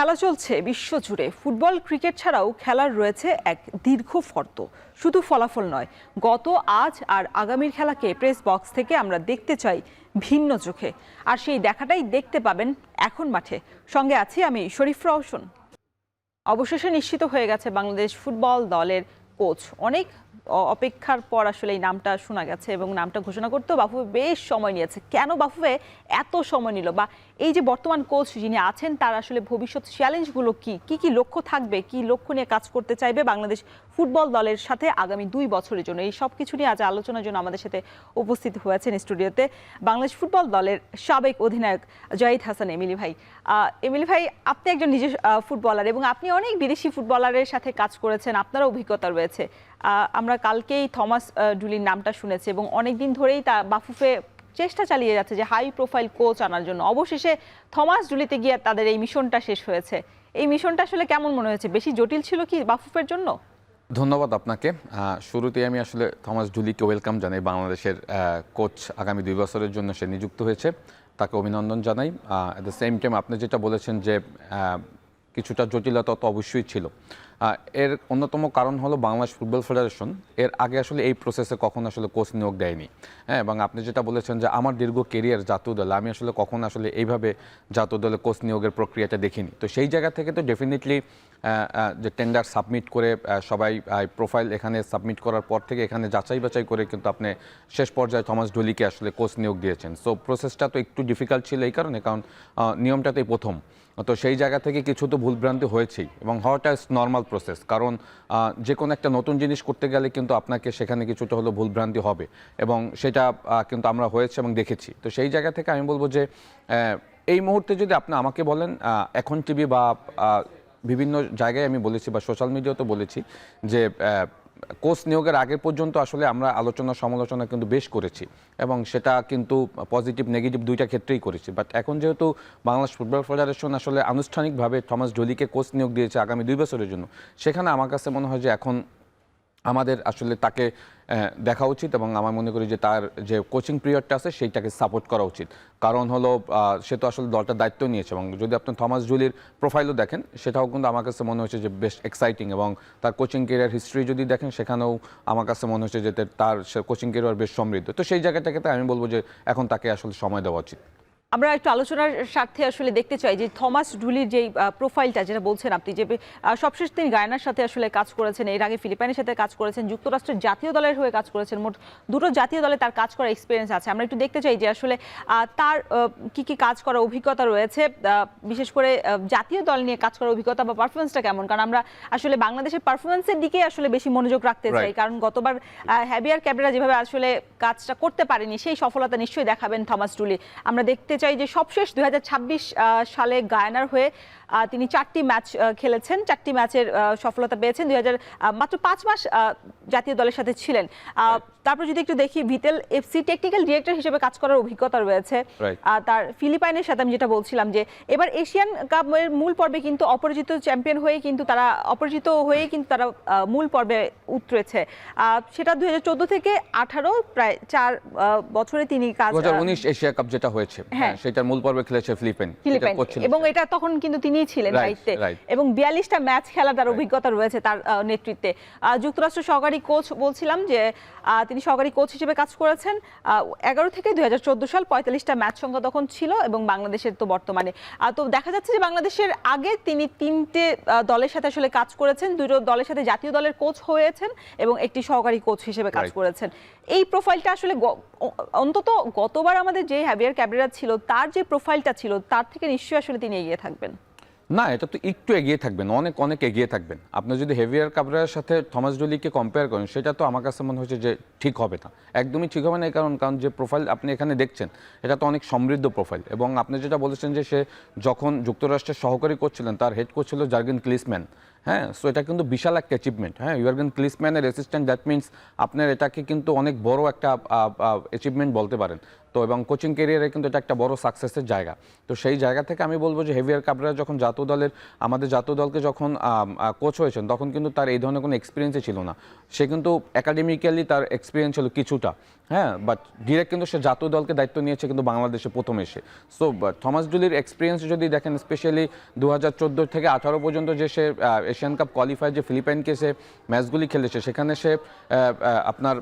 খেলা চলছে বিশ্বজুড়ে। ফুটবল ক্রিকেট ছাড়াও খেলার রয়েছে এক দীর্ঘ ফর্দ। শুধু ফলাফল নয়, গত আজ আর আগামীর খেলাকে প্রেস বক্স থেকে আমরা দেখতে চাই ভিন্ন চোখে। আর সেই দেখাটাই দেখতে পাবেন এখন মাঠে। সঙ্গে আছি আমি শরীফ রওশন। অবশেষে নিশ্চিত হয়ে গেছে বাংলাদেশ ফুটবল দলের কোচ। অনেক অপেক্ষার পর আসলে এই নামটা শোনা গেছে এবং নামটা ঘোষণা করতেও বাফুফে বেশ সময় নিয়েছে। কেন বাফুফে এত সময় নিল, বা এই যে বর্তমান কোচ যিনি আছেন তার আসলে ভবিষ্যৎ চ্যালেঞ্জগুলো কি লক্ষ্য থাকবে, কি লক্ষ্য নিয়ে কাজ করতে চাইবে বাংলাদেশ ফুটবল দলের সাথে আগামী 2 বছরের জন্য, এই সব কিছু নিয়ে আজ আলোচনার জন্য আমাদের সাথে উপস্থিত হয়েছেন স্টুডিওতে বাংলাদেশ ফুটবল দলের সাবেক অধিনায়ক জাহিদ হাসান এমিলি ভাই। এমিলি ভাই, আপনি একজন নিজে ফুটবলার এবং আপনি অনেক বিদেশি ফুটবলারের সাথে কাজ করেছেন, আপনারও অভিজ্ঞতা রয়েছে। আমরা কালকেই থমাস ডুলির নামটা শুনেছি এবং অনেকদিন ধরেই তা বাফুফে চেষ্টা চালিয়ে যাচ্ছে যে হাই প্রোফাইল কোচ আনার জন্য। অবশেষে থমাস ডুলিতে গিয়ে তাদের এই মিশনটা শেষ হয়েছে। এই মিশনটা আসলে কেমন মনে হয়েছে? বেশি জটিল ছিল কি বাফুফের জন্য? ধন্যবাদ আপনাকে। শুরুতেই আমি আসলে থমাস ডুলিকে ওয়েলকাম জানাই। বাংলাদেশের কোচ আগামী 2 বছরের জন্য সে নিযুক্ত হয়েছে, তাকে অভিনন্দন জানাই। অ্যাট দ্য সেম টাইম আপনি যেটা বলেছেন যে কিছুটা জটিলতা তো অবশ্যই ছিল। এর অন্যতম কারণ হলো বাংলাদেশ ফুটবল ফেডারেশন এর আগে আসলে এই প্রসেসে কখন আসলে কোচ নিয়োগ দেয়নি। হ্যাঁ, এবং আপনি যেটা বলেছেন যে আমার দীর্ঘ কেরিয়ার জাতীয় দলে, আমি আসলে কখন আসলে এইভাবে জাতীয় দলে কোচ নিয়োগের প্রক্রিয়াটা দেখিনি। তো সেই জায়গা থেকে তো ডেফিনেটলি যে টেন্ডার সাবমিট করে সবাই প্রোফাইল এখানে সাবমিট করার পর থেকে এখানে যাচাই বাছাই করে কিন্তু আপনি শেষ পর্যায়ে থমাস ডুলিকে আসলে কোচ নিয়োগ দিয়েছেন। সো প্রসেসটা তো একটু ডিফিকাল্ট ছিল এই কারণে, কারণ নিয়মটাতেই প্রথম। তো সেই জায়গা থেকে কিছু তো ভুলভ্রান্তি হয়েছেই এবং হওয়াটা নর্মাল প্রসেস, কারণ যে কোনো একটা নতুন জিনিস করতে গেলে কিন্তু আপনাকে সেখানে কিছুটা হলো ভুলভ্রান্তি হবে এবং সেটা কিন্তু আমরা হয়েছে এবং দেখেছি। তো সেই জায়গা থেকে আমি বলবো যে এই মুহূর্তে যদি আপনি আমাকে বলেন, এখন টিভি বা বিভিন্ন জায়গায় আমি বলেছি বা সোশ্যাল মিডিয়াতেও বলেছি যে কোচ নিয়োগের আগে পর্যন্ত আসলে আমরা আলোচনা সমালোচনা কিন্তু বেশ করেছি এবং সেটা কিন্তু পজিটিভ নেগেটিভ দুইটা ক্ষেত্রেই করেছি। বাট এখন যেহেতু বাংলাদেশ ফুটবল ফেডারেশন আসলে আনুষ্ঠানিকভাবে থমাস ডুলিকে কোচ নিয়োগ দিয়েছে আগামী 2 বছরের জন্য, সেখানে আমার কাছে মনে হয় যে এখন আমাদের আসলে তাকে দেখা উচিত এবং আমার মনে করি যে তার যে কোচিং পিরিয়ডটা আছে সেইটাকে সাপোর্ট করা উচিত। কারণ হলো সে তো আসলে দলটার দায়িত্ব নিয়েছে এবং যদি আপনি থমাস ডুলির প্রোফাইলও দেখেন সেটাও কিন্তু আমার কাছে মনে হচ্ছে যে বেশ এক্সাইটিং এবং তার কোচিং কেরিয়ার হিস্ট্রি যদি দেখেন সেখানেও আমার কাছে মনে হচ্ছে যে তার কোচিং কেরিয়ার বেশ সমৃদ্ধ। তো সেই জায়গাটাকে আমি বলবো যে এখন তাকে আসলে সময় দেওয়া উচিত। আমরা একটু আলোচনার স্বার্থে আসলে দেখতে চাই যে থমাস ডুলির যেই প্রোফাইলটা যেটা বলছেন আপনি, যে সবশেষ তিনি গায়ানার সাথে আসলে কাজ করেছেন, এর আগে ফিলিপাইনের সাথে কাজ করেছেন, যুক্তরাষ্ট্রের জাতীয় দলের হয়ে কাজ করেছেন, মোট 2টো জাতীয় দলে তার কাজ করার এক্সপিরিয়েন্স আছে। আমরা একটু দেখতে চাই যে আসলে তার কি কাজ করার অভিজ্ঞতা রয়েছে, বিশেষ করে জাতীয় দল নিয়ে কাজ করার অভিজ্ঞতা বা পারফরমেন্সটা কেমন। কারণ আমরা আসলে বাংলাদেশের পারফরমেন্সের দিকে আসলে বেশি মনোযোগ রাখতে চাই, কারণ গতবার হ্যাভিয়ার ক্যাবরেরা যেভাবে আসলে কাজটা করতে পারেনি সেই সফলতা নিশ্চয়ই দেখাবেন থমাস ডুলি। আমরা দেখতে চাই যে সবশেষ 2026 সালে গায়ানার হয়ে তিনি 4টি ম্যাচ খেলেছেন, 4টি ম্যাচের সফলতা পেয়েছেন। মাত্র 5 মাস জাতীয় দলের সাথে ছিলেন। তারপর যদি একটু দেখি, ভিটেল এফসি টেকনিক্যাল ডিরেক্টর হিসেবে কাজ করার অভিজ্ঞতা রয়েছে তার। ফিলিপাইনের সাথে আমি যেটা বলছিলাম যে এবার এশিয়ান কাপের মূল পর্বে কিন্তু অপরাজিত চ্যাম্পিয়ন হয়ে কিন্তু তারা মূল পর্বে উতরেছে। সেটা 2014 থেকে 18 প্রায় 4 বছরে তিনি কাজ। 2019 এশিয়া কাপ যেটা হয়েছে সেটার মূল পর্বে খেলেছে ফিলিপাইন এবং এটা তখন কিন্তু তিনিই ছিলেন দায়িত্বে এবং 42টা ম্যাচ খেলা তার অভিজ্ঞতা রয়েছে তার নেতৃত্বে। যুক্তরাষ্ট্র সহকারী কোচ বলছিলাম যে তিনি সহকারী কোচ হিসেবে কাজ করেছেন 11 থেকে 2014 সাল, 45টা ম্যাচ সংখ্যা তখন ছিল এবং বাংলাদেশের তো বর্তমানে তো দেখা যাচ্ছে যে বাংলাদেশের আগে তিনি 3টে দলের সাথে আসলে কাজ করেছেন, 2টো দলের সাথে জাতীয় দলের কোচ হয়েছেন এবং একটি সহকারী কোচ হিসেবে কাজ করেছেন। এই প্রোফাইলটা আসলে অন্তত গতবার আমাদের যে হ্যাভিয়ার ক্যাবরেরা ছিল তার যে প্রোফাইলটা ছিল তার থেকে নিশ্চয়ই আসলে তিনি এগিয়ে থাকবেন। না, এটা তো একটু এগিয়ে থাকবেন, অনেক অনেক এগিয়ে থাকবেন। আপনি যদি হেভিয়ার ক্যাবরেরার সাথে থমাস ডুলিকে কম্পেয়ার করেন সেটা তো আমার কাছে মনে হচ্ছে যে ঠিক হবে না, একদমই ঠিক হবে না। কারণ যে প্রোফাইল আপনি এখানে দেখছেন এটা তো অনেক সমৃদ্ধ প্রোফাইল এবং আপনি যেটা বলেছেন যে সে যখন যুক্তরাষ্ট্রের সহকারী কোচ ছিলেন তার হেড কোচ ছিল জার্গেন ক্লিসম্যান। হ্যাঁ, সো এটা কিন্তু বিশাল একটা অ্যাচিভমেন্ট। হ্যাঁ, ইউর্গেন ক্লিসম্যানের অ্যাসিস্ট্যান্ট, দ্যাট মিনস আপনার এটাকে কিন্তু অনেক বড় একটা অ্যাচিভমেন্ট বলতে পারেন। তো এবং কোচিং ক্যারিয়ারে কিন্তু এটা একটা বড় সাকসেসের জায়গা। তো সেই জায়গা থেকে আমি বলবো যে হেভিয়ার ক্যাবরেরা যখন আমাদের জাতীয় দলকে যখন কোচ হয়েছেন তখন কিন্তু তার এই ধরনের কোনো এক্সপিরিয়েন্সই ছিল না। সে কিন্তু একাডেমিক্যালি তার এক্সপিরিয়েন্স ছিল কিছুটা, হ্যাঁ, বাট ডিরেক্ট কিন্তু সে জাতীয় দলকে দায়িত্ব নিয়েছে কিন্তু বাংলাদেশে প্রথম এসে। সো থমাস জুলির এক্সপিরিয়েন্স যদি দেখেন, স্পেশালি 2014 থেকে 18 পর্যন্ত যে সে এশিয়ান কাপ কোয়ালিফায়ার যে ফিলিপাইনকে সে ম্যাচগুলি খেলেছে, সেখানে সে আপনার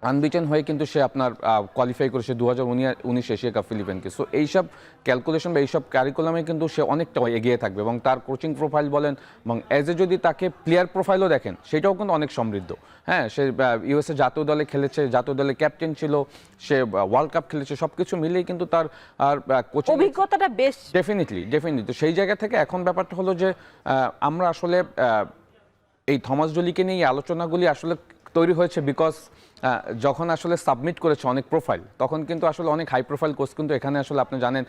আনবিটেন হয়ে কিন্তু সে আপনার কোয়ালিফাই করেছে 2019 এশিয়া কাপ ফিলিপাইনকে। সো এইসব ক্যালকুলেশন বা এইসব কারিকুলামে কিন্তু সে অনেকটা এগিয়ে থাকবে, এবং তার কোচিং প্রোফাইল বলেন এবং অ্যাজ এ যদি তাকে প্লেয়ার প্রোফাইলও দেখেন, সেটাও কিন্তু অনেক সমৃদ্ধ। হ্যাঁ, সে ইউএসএ জাতীয় দলে খেলেছে, জাতীয় দলে ক্যাপ্টেন ছিল, সে ওয়ার্ল্ড কাপ খেলেছে, সব কিছু মিলিয়ে কিন্তু তার আর কোচিং অভিজ্ঞতাটা বেশ ডেফিনেটলি। তো সেই জায়গা থেকে এখন ব্যাপারটা হলো যে আমরা আসলে এই থমাস জুলিকে নিয়ে এই আলোচনাগুলি আসলে তৈরি হয়েছে বিকজ যখন আসলে সাবমিট করেছে অনেক প্রোফাইল, তখন কিন্তু আসলে অনেক হাই প্রোফাইল কোচ কিন্তু এখানে আসলে আপনি জানেন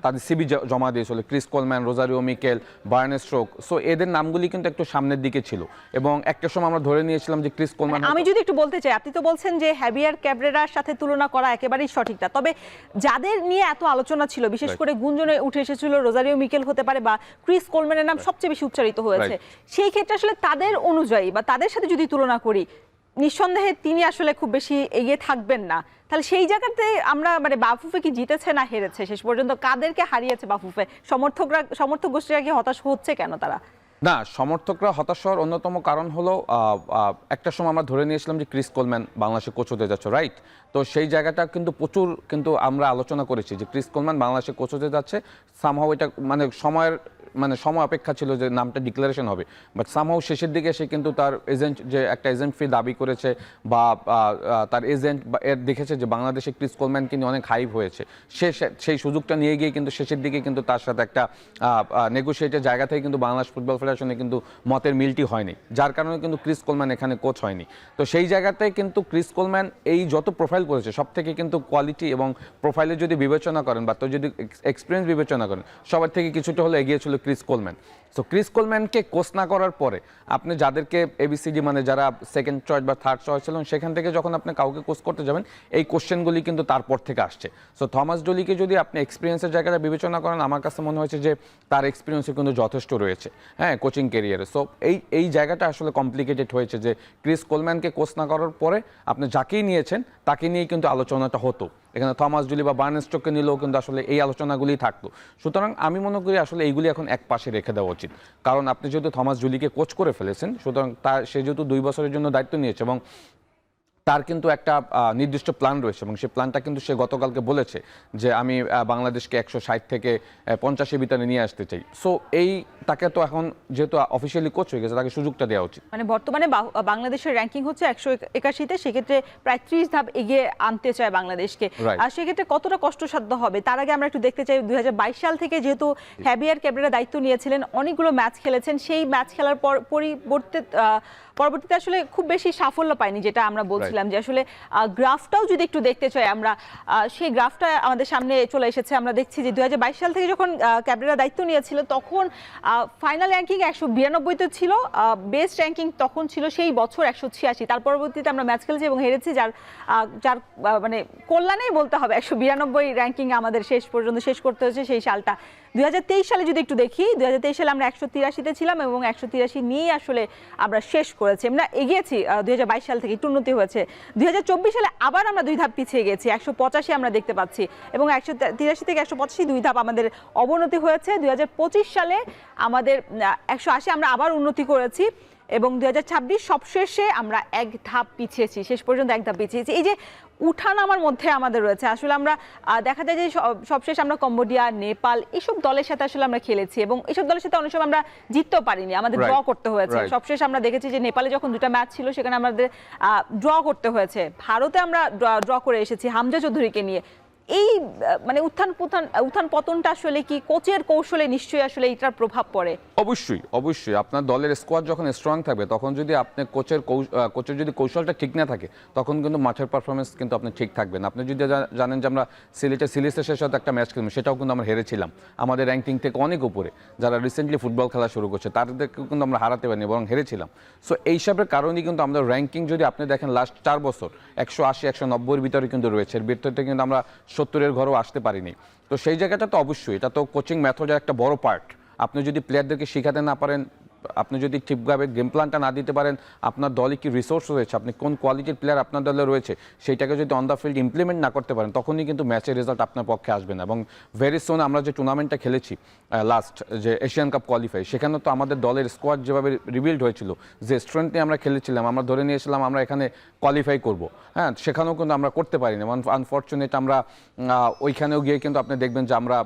তাদের সিবি জমা দিয়েছিল। Chris Coleman, Rosario Mikel, Barnes Stroke, so এদের নামগুলি কিন্তু একটু সামনের দিকে ছিল, এবং একটা সময় আমরা ধরে নিয়েছিলাম যে ক্রিস কোলম্যান। আমি যদি একটু বলতে চাই, আপনি তো বলছেন যে হ্যাভিয়ার ক্যাব্রেরার সাথে তুলনা করা একেবারেই সঠিক না, তবে যাদের নিয়ে এত আলোচনা ছিল, বিশেষ করে গুঞ্জনে উঠে এসেছিল রোজারিও মিকেল হতে পারে বা ক্রিস কোলম্যানের নাম সবচেয়ে বেশি উচ্চারিত হয়েছে, সেই ক্ষেত্রে আসলে তাদের অনুযায়ী বা তাদের সাথে যদি তুলনা করি, নিঃসন্দেহে তিনি আসলে খুব বেশি এগিয়ে থাকবেন না। তাহলে সেই জায়গাতে আমরা মানে বাফুফে কি জিতেছে না হেরেছে শেষ পর্যন্ত, কাদেরকে হারিয়েছে বাফুফে? সমর্থক গোষ্ঠীরা কি হতাশ হচ্ছে কেন তারা? না, সমর্থকরা হতাশ হওয়ার অন্যতম কারণ হলো একটা সময় আমরা ধরে নিয়েছিলাম যে ক্রিস কোলম্যান বাংলাদেশে কোচ হতে যাচ্ছে, রাইট? তো সেই জায়গাটা কিন্তু প্রচুর কিন্তু আমরা আলোচনা করেছি যে ক্রিস কোলম্যান বাংলাদেশে কোচ হতে যাচ্ছে। সামহাও এটা সময় অপেক্ষা ছিল যে নামটা ডিক্লারেশন হবে, বাট সামহাও শেষের দিকে সে কিন্তু তার এজেন্ট যে একটা এজেন্ট ফি দাবি করেছে, বা তার এজেন্ট বা এর দেখেছে যে বাংলাদেশে ক্রিস কোলম্যান কিন্তু অনেক হাইপ হয়েছে, সেই সুযোগটা নিয়ে গিয়ে কিন্তু শেষের দিকে কিন্তু তার সাথে একটা নেগোসিয়েটের জায়গা থেকে কিন্তু বাংলাদেশ ফুটবল ফেডারেশনে কিন্তু মতের মিলটি হয়নি, যার কারণে কিন্তু ক্রিস কোলম্যান এখানে কোচ হয়নি। তো সেই জায়গাতে কিন্তু ক্রিস কোলম্যান এই যত প্রোফাইল করেছে সব থেকে কিন্তু কোয়ালিটি এবং প্রোফাইলে যদি বিবেচনা করেন বা তো যদি এক্সপিরিয়েন্স বিবেচনা করেন, সবার থেকে কিছুটা হলে এগিয়ে ছিল ক্রিস কোলম্যান। সো ক্রিস কোলম্যানকে কোচ না করার পরে আপনি যাদেরকে এবিসিডি মানে যারা সেকেন্ড চয়েস বা থার্ড চয়েস ছিলেন, সেখান থেকে যখন আপনি কাউকে কোচ করতে যাবেন, এই কোশ্চেনগুলি কিন্তু তারপর থেকে আসছে। সো থমাস জুলিকে যদি আপনি এক্সপিরিয়েন্সের জায়গাটা বিবেচনা করেন, আমার কাছে মনে হয়েছে যে তার এক্সপিরিয়েন্সও কিন্তু যথেষ্ট রয়েছে, হ্যাঁ, কোচিং ক্যারিয়ারে। সো এই জায়গাটা আসলে কমপ্লিকেটেড হয়েছে যে ক্রিস কোলম্যানকে কোচ না করার পরে আপনি যাকেই নিয়েছেন তাকে নিয়েই কিন্তু আলোচনাটা হতো। এখানে থমাস জুলি বা বার্নেস স্ট্রোককে নিলেও কিন্তু আসলে এই আলোচনাগুলি থাকতো। সুতরাং আমি মনে করি আসলে এইগুলি এখন এক পাশে রেখে দেওয়া উচিত, কারণ আপনি যেহেতু থমাস জুলিকে কোচ করে ফেলেছেন, সুতরাং সে যেহেতু 2 বছরের জন্য দায়িত্ব নিয়েছে এবং তার কিন্তু একটা নির্দিষ্ট প্ল্যান রয়েছে, এবং সেই প্ল্যানটা কিন্তু সে গতকালকে বলেছে যে আমি বাংলাদেশকে 160 থেকে 50-এর ভিতরে নিয়ে আসতে চাই। সো তাকে তো এখন যেহেতু অফিসিয়ালি কোচ হয়ে গেছে, তাকে সুযোগটা দেওয়া উচিত। মানে বর্তমানে বাংলাদেশের র্যাঙ্কিং হচ্ছে 181-তে, সেক্ষেত্রে প্রায় 30 ধাপ এগিয়ে আনতে চায় বাংলাদেশকে। আর সেক্ষেত্রে কতটা কষ্টসাধ্য হবে? তার আগে আমরা একটু দেখতে চাই 2022 সাল থেকে যেহেতু হ্যাভিয়ার ক্যাব্রেরা দায়িত্ব নিয়েছিলেন, অনেকগুলো ম্যাচ খেলেছেন, সেই ম্যাচ খেলার পরবর্তীতে আসলে খুব বেশি সাফল্য পায়নি, যেটা আমরা বলছিলাম যে আসলে গ্রাফটাও যদি একটু দেখতে চাই আমরা, সেই গ্রাফটা আমাদের সামনে চলে এসেছে। আমরা দেখছি যে 2022 সাল থেকে যখন ক্যাব্রেরা দায়িত্ব নিয়েছিল, তখন ফাইনাল র্যাঙ্কিং 192-তে ছিল, বেস্ট র্যাঙ্কিং তখন ছিল সেই বছর 186। তার পরবর্তীতে আমরা ম্যাচ খেলেছি এবং হেরেছি, যার মানে কল্যাণেই বলতে হবে 192 র্যাঙ্কিং আমাদের শেষ পর্যন্ত শেষ করতে হয়েছে সেই সালটা। 2023 সালে যদি একটু দেখি, 2023 সালে আমরা 183-তে ছিলাম এবং 183 নিয়ে আসলে আমরা শেষ করেছি। আমরা এগিয়েছি 2022 সাল থেকে, একটু উন্নতি হয়েছে। 2024 সালে আবার আমরা 2 ধাপ পিছিয়ে গেছি, 185 আমরা দেখতে পাচ্ছি, এবং 183 থেকে 185 2 ধাপ আমাদের অবনতি হয়েছে। 2025 সালে আমাদের 180 আমরা আবার উন্নতি করেছি, এবং 2026 সবশেষে আমরা 1 ধাপ পিছিয়েছি, শেষ পর্যন্ত 1 ধাপ পিছিয়েছি। এই যে উঠানামার মধ্যে আমাদের রয়েছে, আসলে আমরা দেখা যায় যে সবশেষ আমরা কম্বোডিয়া, নেপাল এসব দলের সাথে আসলে আমরা খেলেছি, এবং এসব দলের সাথে অনেক সময় আমরা জিততেও পারিনি, আমাদের ড্র করতে হয়েছে। সবশেষ আমরা দেখেছি যে নেপালে যখন 2টা ম্যাচ ছিল, সেখানে আমাদের ড্র করতে হয়েছে। ভারতে আমরা ড্র করে এসেছি হামজা চৌধুরীকে নিয়ে। এই মানে উত্থান পতনটা আসলে কি কোচের কৌশলে নিশ্চয়ই আসলে এটার প্রভাব পড়ে? অবশ্যই আপনার দলের স্কোয়াড যখন স্ট্রং থাকবে, তখন যদি আপনি কোচের যদি কৌশলটা ঠিক না থাকে, তখন কিন্তু মাঠের পারফরমেন্স কিন্তু আপনি ঠিক থাকবেন। আপনি যদি জানেন যে আমরা সিলেটের সাথে একটা ম্যাচ খেললাম, সেটাও কিন্তু আমরা হেরেছিলাম, আমাদের র্যাঙ্কিং থেকে অনেক উপরে যারা রিসেন্টলি ফুটবল খেলা শুরু করছে তাদেরকেও কিন্তু আমরা হারাতে পারিনি, বরং হেরেছিলাম। সো এইসবের কারণেই কিন্তু আমাদের র্যাঙ্কিং যদি আপনি দেখেন লাস্ট 4 বছর 180-190-এর ভিতরে কিন্তু রয়েছে, এর ভিতরে কিন্তু আমরা 70-এর ঘরেও আসতে পারিনি। তো সেই জায়গাটা তো অবশ্যই, এটা তো কোচিং মেথডের একটা বড় পার্ট। আপনি যদি প্লেয়ারদেরকে শেখাতে না পারেন, আপনি যদি ঠিকভাবে গেম প্ল্যানটা না দিতে পারেন, আপনার দলে কি রিসোর্স রয়েছে, আপনি কোন কোয়ালিটির প্লেয়ার আপনার দলে রয়েছে, সেইটাকে যদি অন দ্য ফিল্ড ইমপ্লিমেন্ট না করতে পারেন, তখনই কিন্তু ম্যাচের রেজাল্ট আপনার পক্ষে আসবে না। এবং ভেরি সুন আমরা যে টুর্নামেন্টটা খেলেছি লাস্ট, যে এশিয়ান কাপ কোয়ালিফাই, সেখানে তো আমাদের দলের স্কোয়াড যেভাবে রিবিল্ড হয়েছিল, যে স্ট্রেংথ নিয়ে আমরা খেলেছিলাম, আমরা ধরে নিয়েছিলাম আমরা এখানে কোয়ালিফাই করব, হ্যাঁ, সেখানেও কিন্তু আমরা করতে পারিনি। আনফর্চুনেট আমরা ওইখানেও গিয়ে কিন্তু আপনি দেখবেন যে আমরা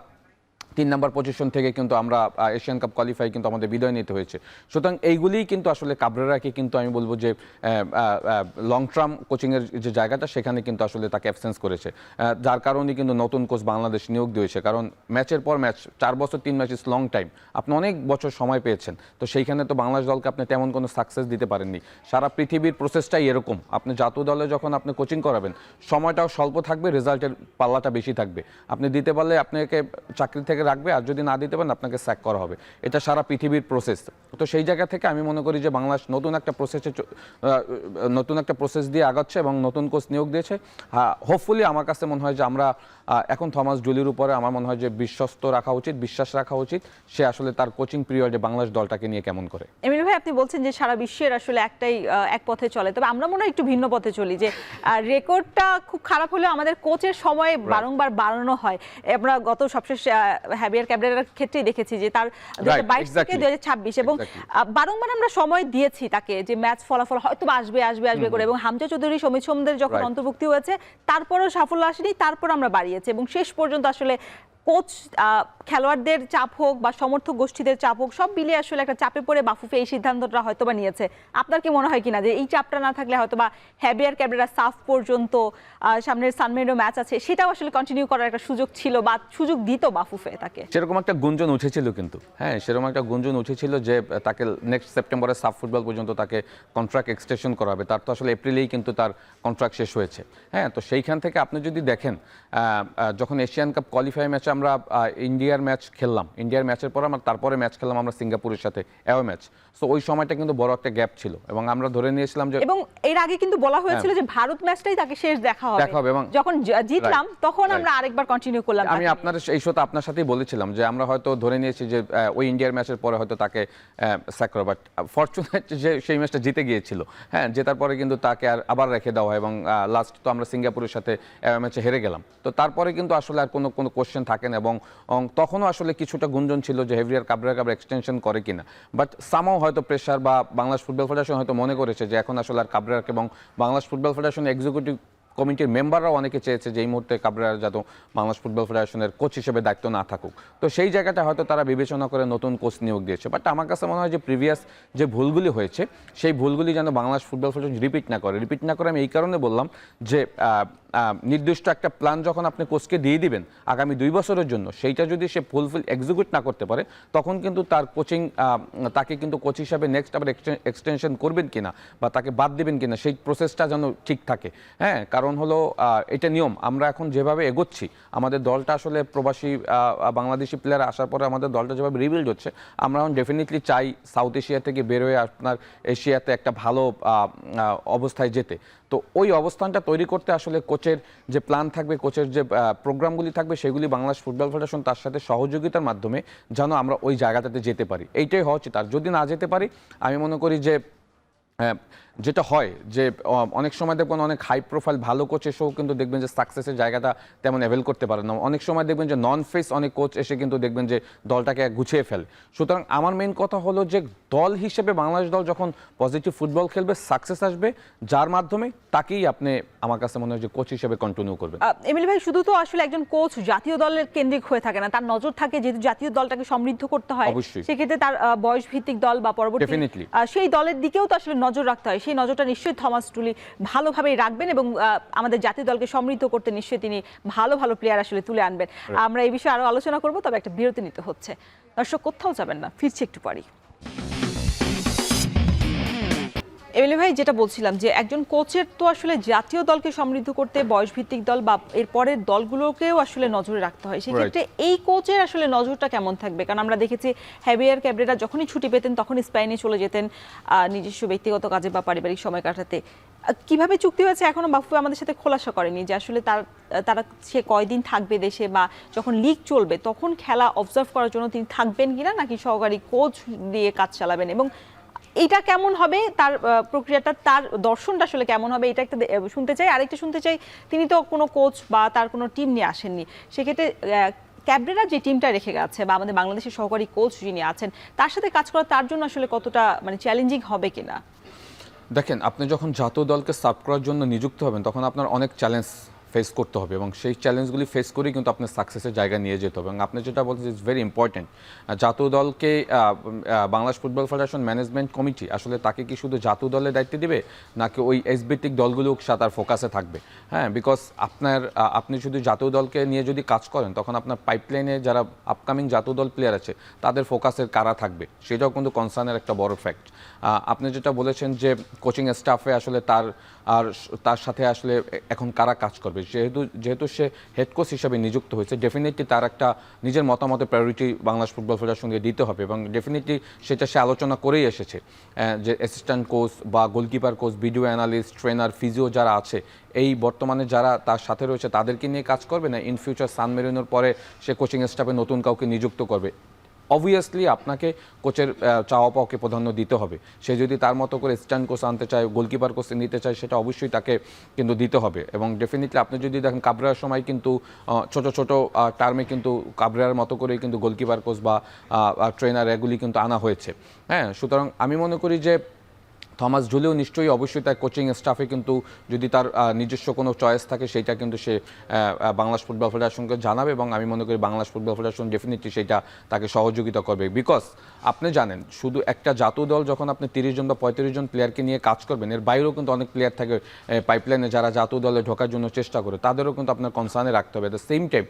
3 নম্বর পজিশন থেকে কিন্তু আমরা এশিয়ান কাপ কোয়ালিফাই কিন্তু আমাদের বিদায় নিতে হয়েছে। সুতরাং এইগুলিই কিন্তু আসলে কাবরেরাকে কিন্তু আমি বলবো যে লং টার্ম কোচিংয়ের যে জায়গাটা, সেখানে কিন্তু আসলে তাকে অ্যাবসেন্স করেছে, যার কারণে কিন্তু নতুন কোচ বাংলাদেশ নিয়োগ দিয়েছে। কারণ ম্যাচের পর ম্যাচ, 4 বছর 3 ম্যাচ ইজ লং টাইম, আপনি অনেক বছর সময় পেয়েছেন, তো সেইখানে তো বাংলাদেশ দলকে আপনি তেমন কোনো সাকসেস দিতে পারেননি। সারা পৃথিবীর প্রসেসটাই এরকম, আপনি জাতীয় দলে যখন আপনি কোচিং করাবেন, সময়টাও স্বল্প থাকবে, রেজাল্টের পাল্লাটা বেশি থাকবে। আপনি দিতে পারলে আপনাকে চাকরি থেকে রাখবে, আর যদি না দিতে পারেন আপনাকে স্যাক করা হবে। এটা সারা পৃথিবীর প্রসেস। তো সেই জায়গা থেকে আমি মনে করি যে বাংলাদেশ নতুন একটা প্রসেস দিয়ে আগাচ্ছে এবং নতুন কোচ নিয়োগ দিয়েছে। হোপফুলি আমার কাছে মনে হয় যে আমরা এখন থমাস জুলির উপরে আমার মনে হয় যে বিশ্বাস রাখা উচিত, সে আসলে তার কোচিং পিরিয়ডে বাংলাদেশ দলটাকে নিয়ে কেমন করে। এমিল ভাই, আপনি বলছেন যে সারা বিশ্বের আসলে এক পথে চলে, তবে আমরা মনে হয় একটু ভিন্ন পথে চলি, যে রেকর্ডটা খুব খারাপ হলেও আমাদের কোচের সময় বারংবার বাড়ানো হয়। আমরা গত সবশেষ হ্যাভিয়ার ক্যাবরেরার ক্ষেত্রেই দেখেছি যে তার 2022 থেকে 2026 এবং বারংবার আমরা সময় দিয়েছি তাকে, যে ম্যাচ ফলাফল হয়তো আসবে করে, এবং হামজা চৌধুরী, সমিত সোমদের যখন অন্তর্ভুক্তি হয়েছে তারপরেও সাফল্য আসেনি, তারপর আমরা বাড়িয়েছি এবং শেষ পর্যন্ত আসলে কোচ, খেলোয়াড়দের চাপ হোক বা সমর্থক গোষ্ঠীদের চাপ হোক, সব মিলিয়ে আসলে একটা চাপে পড়ে বাফুফে এই সিদ্ধান্তটা হয়তোবা নিয়েছে। আপনার কি মনে হয় কিনা যে এই চাপটা না থাকলে হয়তোবা হ্যাভিয়ার ক্যাবরেরা সাফ পর্যন্ত, সামনের সানমেরও ম্যাচ আছে, সেটাও আসলে কন্টিনিউ করার একটা সুযোগ ছিল বা সুযোগ দিত বাফুফে তাকে? সেরকম একটা গুঞ্জন উঠেছিল কিন্তু, হ্যাঁ, সেরকম একটা গুঞ্জন উঠেছিল যে তাকে নেক্সট সেপ্টেম্বরে সাফ ফুটবল পর্যন্ত তাকে কন্ট্রাক্ট এক্সটেনশন করা হবে। তার তো আসলে এপ্রিলেই কিন্তু তার কন্ট্রাক্ট শেষ হয়েছে, হ্যাঁ। তো সেইখান থেকে আপনি যদি দেখেন, যখন এশিয়ান কাপ কোয়ালিফাই ম্যাচে আমরা ইন্ডিয়ার ম্যাচ খেললাম, ইন্ডিয়ার ম্যাচের পর তারপরে ম্যাচ খেললাম আমরা সিঙ্গাপুরের সাথে অ্যাওয়ে ম্যাচ। সো ওই সময়টা কিন্তু বড় একটা গ্যাপ ছিল এবং আমরা ধরে নিয়েছিলাম যে, এবং এর আগে কিন্তু বলা হয়েছিল যে ভারত ম্যাচটাই তাকে শেষ দেখা হবে, এবং যখন জিতলাম তখন আমরা আরেকবার কন্টিনিউ করলাম। আমি আপনার এই শোতে আপনার সাথেই বলেছিলাম যে আমরা হয়তো ধরে নিয়েছি যে ওই ইন্ডিয়ার ম্যাচের পরে হয়তো তাকে স্যাক করা, বাট ফরচুনেট যে সেই ম্যাচটা জিতে গিয়েছিল, হ্যাঁ, জেতার পরে কিন্তু তাকে আবার রেখে দেওয়া হয় এবং লাস্ট তো আমরা সিঙ্গাপুরের সাথে ম্যাচে হেরে গেলাম। তো তারপরে কিন্তু আসলে আর কোনো কোশ্চেন থাকে না, এবং তখনও আসলে কিছুটা গুঞ্জন ছিল যে হেভিয়ার কাবরেরা এক্সটেনশন করে কিনা, বাট সামাও হয়তো প্রেশার বা বাংলাদেশ ফুটবল ফেডারেশন হয়তো মনে করেছে যে এখন আসলে আর কাবরেরাকে, এবং বাংলাদেশ ফুটবল ফেডারেশন এক্সিকিউটিভ কমিটির মেম্বাররাও অনেকে চেয়েছে যে এই মুহূর্তে কাবরেরা যাতে বাংলাদেশ ফুটবল ফেডারেশনের কোচ হিসেবে দায়িত্ব না থাকুক। তো সেই জায়গাটা হয়তো তারা বিবেচনা করে নতুন কোচ নিয়োগ দিয়েছে। বাট আমার কাছে মনে হয় যে প্রিভিয়াস যে ভুলগুলি হয়েছে, সেই ভুলগুলি যেন বাংলাদেশ ফুটবল ফেডারেশন রিপিট না করে আমি এই কারণে বললাম যে নির্দিষ্ট একটা প্ল্যান যখন আপনি কোচকে দিয়ে দিবেন আগামী 2 বছরের জন্য, সেইটা যদি সে ফুলফিল এক্সিকিউট না করতে পারে, তখন কিন্তু তার কোচিং, তাকে কিন্তু কোচ হিসাবে নেক্সট আবার এক্সটেনশন করবেন কিনা বা তাকে বাদ দিবেন কিনা, সেই প্রসেসটা যেন ঠিক থাকে, হ্যাঁ। কারণ হলো এটা নিয়ম, আমরা এখন যেভাবে এগোচ্ছি, আমাদের দলটা আসলে প্রবাসী বাংলাদেশি প্লেয়ার আসার পরে আমাদের দলটা যেভাবে রিবিল্ড হচ্ছে, আমরা এখন ডেফিনেটলি চাই সাউথ এশিয়া থেকে বের হয়ে আপনার এশিয়াতে একটা ভালো অবস্থায় যেতে। তো ওই অবস্থানটা তৈরি করতে আসলে কোচের যে প্ল্যান থাকবে, কোচের যে প্রোগ্রামগুলি থাকবে, সেগুলি বাংলাদেশ ফুটবল ফেডারেশন তার সাথে সহযোগিতার মাধ্যমে যেন আমরা ওই জায়গাটাতে যেতে পারি, এইটাই হওয়া উচিত। আর যদি না যেতে পারি, আমি মনে করি যে যেটা হয় যে অনেক সময় দেখবেন অনেক হাই প্রোফাইল ভালো কোচ এসেও কিন্তু দেখবেন যে সাকসেসের জায়গাটা তেমন অ্যাভেল করতে পারে না। অনেক সময় দেখবেন যে নন ফেস অনেক কোচ এসে কিন্তু দেখবেন যে দলটাকে গুছিয়ে ফেলে। সুতরাং আমার মেইন কথা হলো যে দল হিসেবে বাংলাদেশ দল যখন পজিটিভ ফুটবল খেলবে, সাকসেস আসবে, যার মাধ্যমে তাকেই আপনি আমার কাছে মনে হয় যে কোচ হিসেবে কন্টিনিউ করবেন। এমিল ভাই, শুধু তো আসলে একজন কোচ জাতীয় দলের কেন্দ্রিক হয়ে থাকে না, তার নজর থাকে যেহেতু জাতীয় দলটাকে সমৃদ্ধ করতে হয়, সেক্ষেত্রে তার বয়স ভিত্তিক দল বা পরবর্তী সেই দলের দিকেও তো আসলে নজর রাখতে হয়। সেই নজরটা নিশ্চয়ই থমাস টুলি ভালোভাবেই রাখবেন এবং আমাদের জাতীয় দলকে সমৃদ্ধ করতে নিশ্চয়ই তিনি ভালো ভালো প্লেয়ার আসলে তুলে আনবেন। আমরা এই বিষয়ে আরো আলোচনা করব, তবে একটা বিরতি নিতে হচ্ছে। দর্শক কোথাও যাবেন না, ফিরছি একটু পরেই। এমএলএ ভাই, যেটা বলছিলাম যে একজন কোচের তো আসলে জাতীয় দলকে সমৃদ্ধ করতে বয়সভিত্তিক দল বা এর পরের দলগুলোকেও আসলে নজরে রাখতে হয়। সেক্ষেত্রে এই কোচের আসলে নজরটা কেমন থাকবে? কারণ আমরা দেখেছি হ্যাভিয়ার ক্যাব্রেরা যখনই ছুটি পেতেন তখনই স্পেনে চলে যেতেন নিজস্ব ব্যক্তিগত কাজে বা পারিবারিক সময় কাটাতে। কিভাবে চুক্তি হয়েছে এখনো বাফুফে আমাদের সাথে খোলাসা করেনি যে আসলে তারা সে কয়দিন থাকবে দেশে, বা যখন লিগ চলবে তখন খেলা অবজার্ভ করার জন্য তিনি থাকবেন কিনা, নাকি সহকারী কোচ দিয়ে কাজ চালাবেন, এবং এটা কেমন হবে তার প্রক্রিয়াটা, তার দর্শনটা আসলে কেমন হবে, এটা একটা শুনতে চাই। আরেকটা শুনতে চাই, তিনি তো কোনো কোচ বা তার কোনো টিম নিয়ে আসেননি, সেক্ষেত্রে ক্যাব্রেরা যে টিমটা রেখে গেছে বা আমাদের বাংলাদেশের সহকারী কোচ যিনি আছেন তার সাথে কাজ করা তার জন্য আসলে কতটা মানে চ্যালেঞ্জিং হবে কিনা? দেখেন, আপনি যখন জাতীয় দলকে সার্ভ করার জন্য নিযুক্ত হবেন তখন আপনার অনেক চ্যালেঞ্জ ফেস করতে হবে এবং সেই চ্যালেঞ্জগুলি ফেস করেই কিন্তু আপনার সাকসেসের জায়গায় নিয়ে যেতে হবে। এবং আপনি যেটা বলছেন ইটস ভেরি ইম্পর্টেন্ট। জাতীয় দলকে Bangladesh football federation management committee আসলে তাকে কি শুধু জাতীয় দলের দায়িত্ব দিবে, নাকি ওই এসবিটিক দলগুলো তার ফোকাসে থাকবে? হ্যাঁ, বিকজ আপনি শুধু জাতীয় দলকে নিয়ে যদি কাজ করেন তখন আপনার পাইপলাইনে যারা আপকামিং জাতীয় দল প্লেয়ার আছে তাদের ফোকাসের কারা থাকবে, সেটাও কিন্তু কনসার্নের একটা বড় ফ্যাক্ট। আপনি যেটা বলেছেন যে কোচিং স্টাফে আসলে তার সাথে আসলে এখন কারা কাজ করবে, যেহেতু সে হেড কোচ হিসাবে নিযুক্ত হয়েছে, ডেফিনেটলি তার একটা নিজের মতামতের প্রায়োরিটি বাংলাদেশ ফুটবল ফেডারেশনকে দিতে হবে এবং ডেফিনেটলি সেটা সে আলোচনা করেই এসেছে যে অ্যাসিস্ট্যান্ট কোচ বা goalkeeper coach, video analyst, trainer, physio যারা আছে এই বর্তমানে যারা তার সাথে রয়েছে তাদেরকে নিয়ে কাজ করবে, না ইন ফিউচার সান মেরিনোর পরে সে কোচিং স্টাফে নতুন কাউকে নিযুক্ত করবে। অবভিয়াসলি আপনাকে কোচের চাওয়া পাওয়াকে প্রাধান্য দিতে হবে। সে যদি তার মতো করে স্ট্যান্ড কোচ আনতে চায়, গোলকিপার কোচ নিতে চায়, সেটা অবশ্যই তাকে কিন্তু দিতে হবে। এবং ডেফিনেটলি আপনি যদি দেখেন কাবরেরার সময় কিন্তু ছোট ছোট টার্মে কিন্তু কাবরেরার মতো করেই কিন্তু গোলকিপার কোচ বা ট্রেনার এগুলি কিন্তু আনা হয়েছে। হ্যাঁ, সুতরাং আমি মনে করি যে থমাস ঝুলিও নিশ্চয়ই অবশ্যই তার কোচিং স্টাফে কিন্তু যদি তার নিজস্ব কোনো চয়েস থাকে সেইটা কিন্তু সে বাংলাদেশ ফুটবল ফেডারেশনকে জানাবে এবং আমি মনে করি বাংলাদেশ ফুটবল ফেডারেশন ডেফিনেটলি সেইটা তাকে সহযোগিতা করবে। বিকজ আপনি জানেন শুধু একটা জাতীয় দল যখন আপনি 30 জন বা 35 জন প্লেয়ারকে নিয়ে কাজ করবেন, এর বাইরেও কিন্তু অনেক প্লেয়ার থাকে পাইপলাইনে যারা জাতীয় দলে ঢোকার জন্য চেষ্টা করে, তাদেরও কিন্তু আপনার কনসার্নে রাখতে হবে। এট দ্য সেম টাইম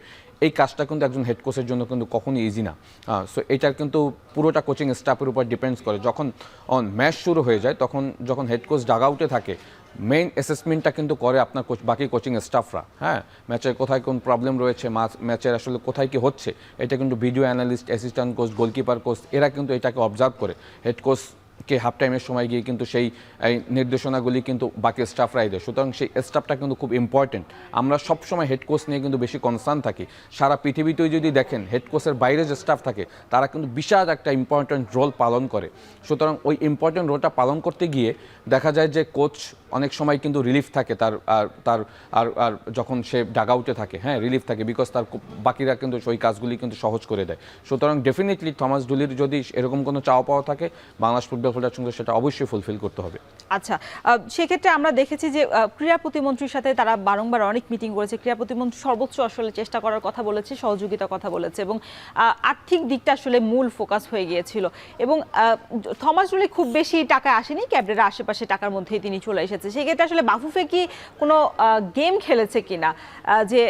এই কাজটা কিন্তু একজন হেড কোচের জন্য কিন্তু কখনই ইজি না। সো এটার কিন্তু পুরোটা কোচিং স্টাফের উপর ডিপেন্ডস করে। যখন ম্যাচ শুরু হয়ে যায় যখন হেড কোচ ডাগ আউটে থাকে, মেইন অ্যাসেসমেন্টটা কিন্তু করে আপনার বাকি কোচিং স্টাফরা। হ্যাঁ, ম্যাচের কোথায় কোন প্রবলেম রয়েছে, ম্যাচের আসলে কোথায় কি হচ্ছে, এটা কিন্তু video analyst, assistant coach, goalkeeper coach এরা কিন্তু এটাকে অবজার্ভ করে হেড কোচকে হাফ টাইমের সময় গিয়ে কিন্তু সেই নির্দেশনাগুলি কিন্তু বাকি স্টাফরাই দেয়। সুতরাং সেই স্টাফটা কিন্তু খুব ইম্পর্টেন্ট। আমরা সবসময় হেড কোচ নিয়ে কিন্তু বেশি কনসার্ন থাকি। সারা পৃথিবীতেই যদি দেখেন হেড কোচের বাইরে যে স্টাফ থাকে তারা কিন্তু বিশাল একটা ইম্পর্টেন্ট রোল পালন করে। সুতরাং ওই ইম্পর্টেন্ট রোলটা পালন করতে গিয়ে দেখা যায় যে কোচ অনেক সময় কিন্তু রিলিফ থাকে আর যখন সে ডাগ আউটে থাকে, হ্যাঁ রিলিফ থাকে, বিকজ তার বাকিরা কিন্তু ওই কাজগুলি কিন্তু সহজ করে দেয়। সুতরাং ডেফিনেটলি থমাস ডুলির যদি এরকম কোনো চাওয়া পাওয়া থাকে বাংলাদেশ ফুটবল ফেডারেশনকে সেটা অবশ্যই ফুলফিল করতে হবে। আচ্ছা, সেক্ষেত্রে আমরা দেখেছি যে ক্রীড়া প্রতিমন্ত্রীর সাথে তারা বারংবার অনেক মিটিং করেছে, ক্রীড়া প্রতিমন্ত্রী সর্বোচ্চ আসলে চেষ্টা করার কথা বলেছে, সহযোগিতার কথা বলেছে, এবং আর্থিক দিকটা আসলে মূল ফোকাস হয়ে গিয়েছিল। এবং থমাস ডুলি খুব বেশি টাকা আসেনি, ক্যাবরেরা আশেপাশে টাকার মধ্যেই তিনি চলে এসেছে। সেক্ষেত্রে আসলে বাফুফে কি কোনো গেম খেলেছে কিনা, যে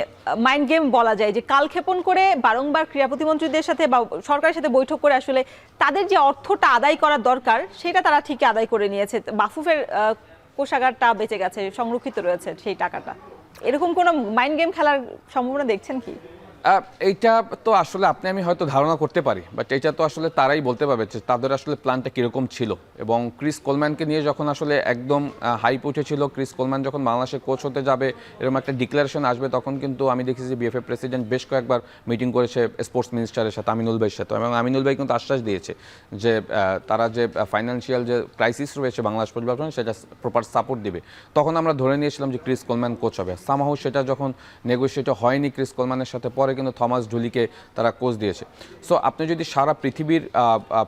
মাইন্ড গেম বলা যায়, যে কালক্ষেপণ করে বারংবার ক্রীড়া প্রতিমন্ত্রীদের সাথে বা সরকারের সাথে বৈঠক করে আসলে তাদের যে অর্থটা আদায় করার দরকার সেটা তারা ঠিকই আদায় করে নিয়েছে, বাফুফের কোষাগারটা বেঁচে গেছে, সংরক্ষিত রয়েছে সেই টাকাটা। এরকম কোনো মাইন্ড গেম খেলার সম্ভাবনা দেখছেন কি? এইটা তো আসলে আমি হয়তো ধারণা করতে পারি, বাট এটা তো আসলে তারাই বলতে পারবে যে তাদের আসলে প্ল্যানটা কীরকম ছিল। এবং ক্রিস কোলম্যানকে নিয়ে যখন আসলে একদম হাইপ উঠেছিল, ক্রিস কোলম্যান যখন বাংলাদেশে কোচ হতে যাবে এরকম একটা ডিক্লারেশন আসবে, তখন কিন্তু আমি দেখেছি যে বিএফএ প্রেসিডেন্ট বেশ কয়েকবার মিটিং করেছে স্পোর্টস মিনিস্টারের সাথে, আমিনুল ভাইয়ের সাথে, এবং আমিনুল ভাই কিন্তু আশ্বাস দিয়েছে যে তারা যে ফাইন্যান্সিয়াল যে ক্রাইসিস রয়েছে বাংলাদেশ ফুটবল সেটা প্রপার সাপোর্ট দিবে। তখন আমরা ধরে নিয়েছিলাম যে ক্রিস কোলম্যান কোচ হবে। সামহাউ সেটা যখন নেগোশিয়েট হয়নি ক্রিস কোলম্যানের সাথে, পরে কিন্তু থমাস ঝুলিকে তারা কোচ দিয়েছে। সো আপনি যদি সারা পৃথিবীর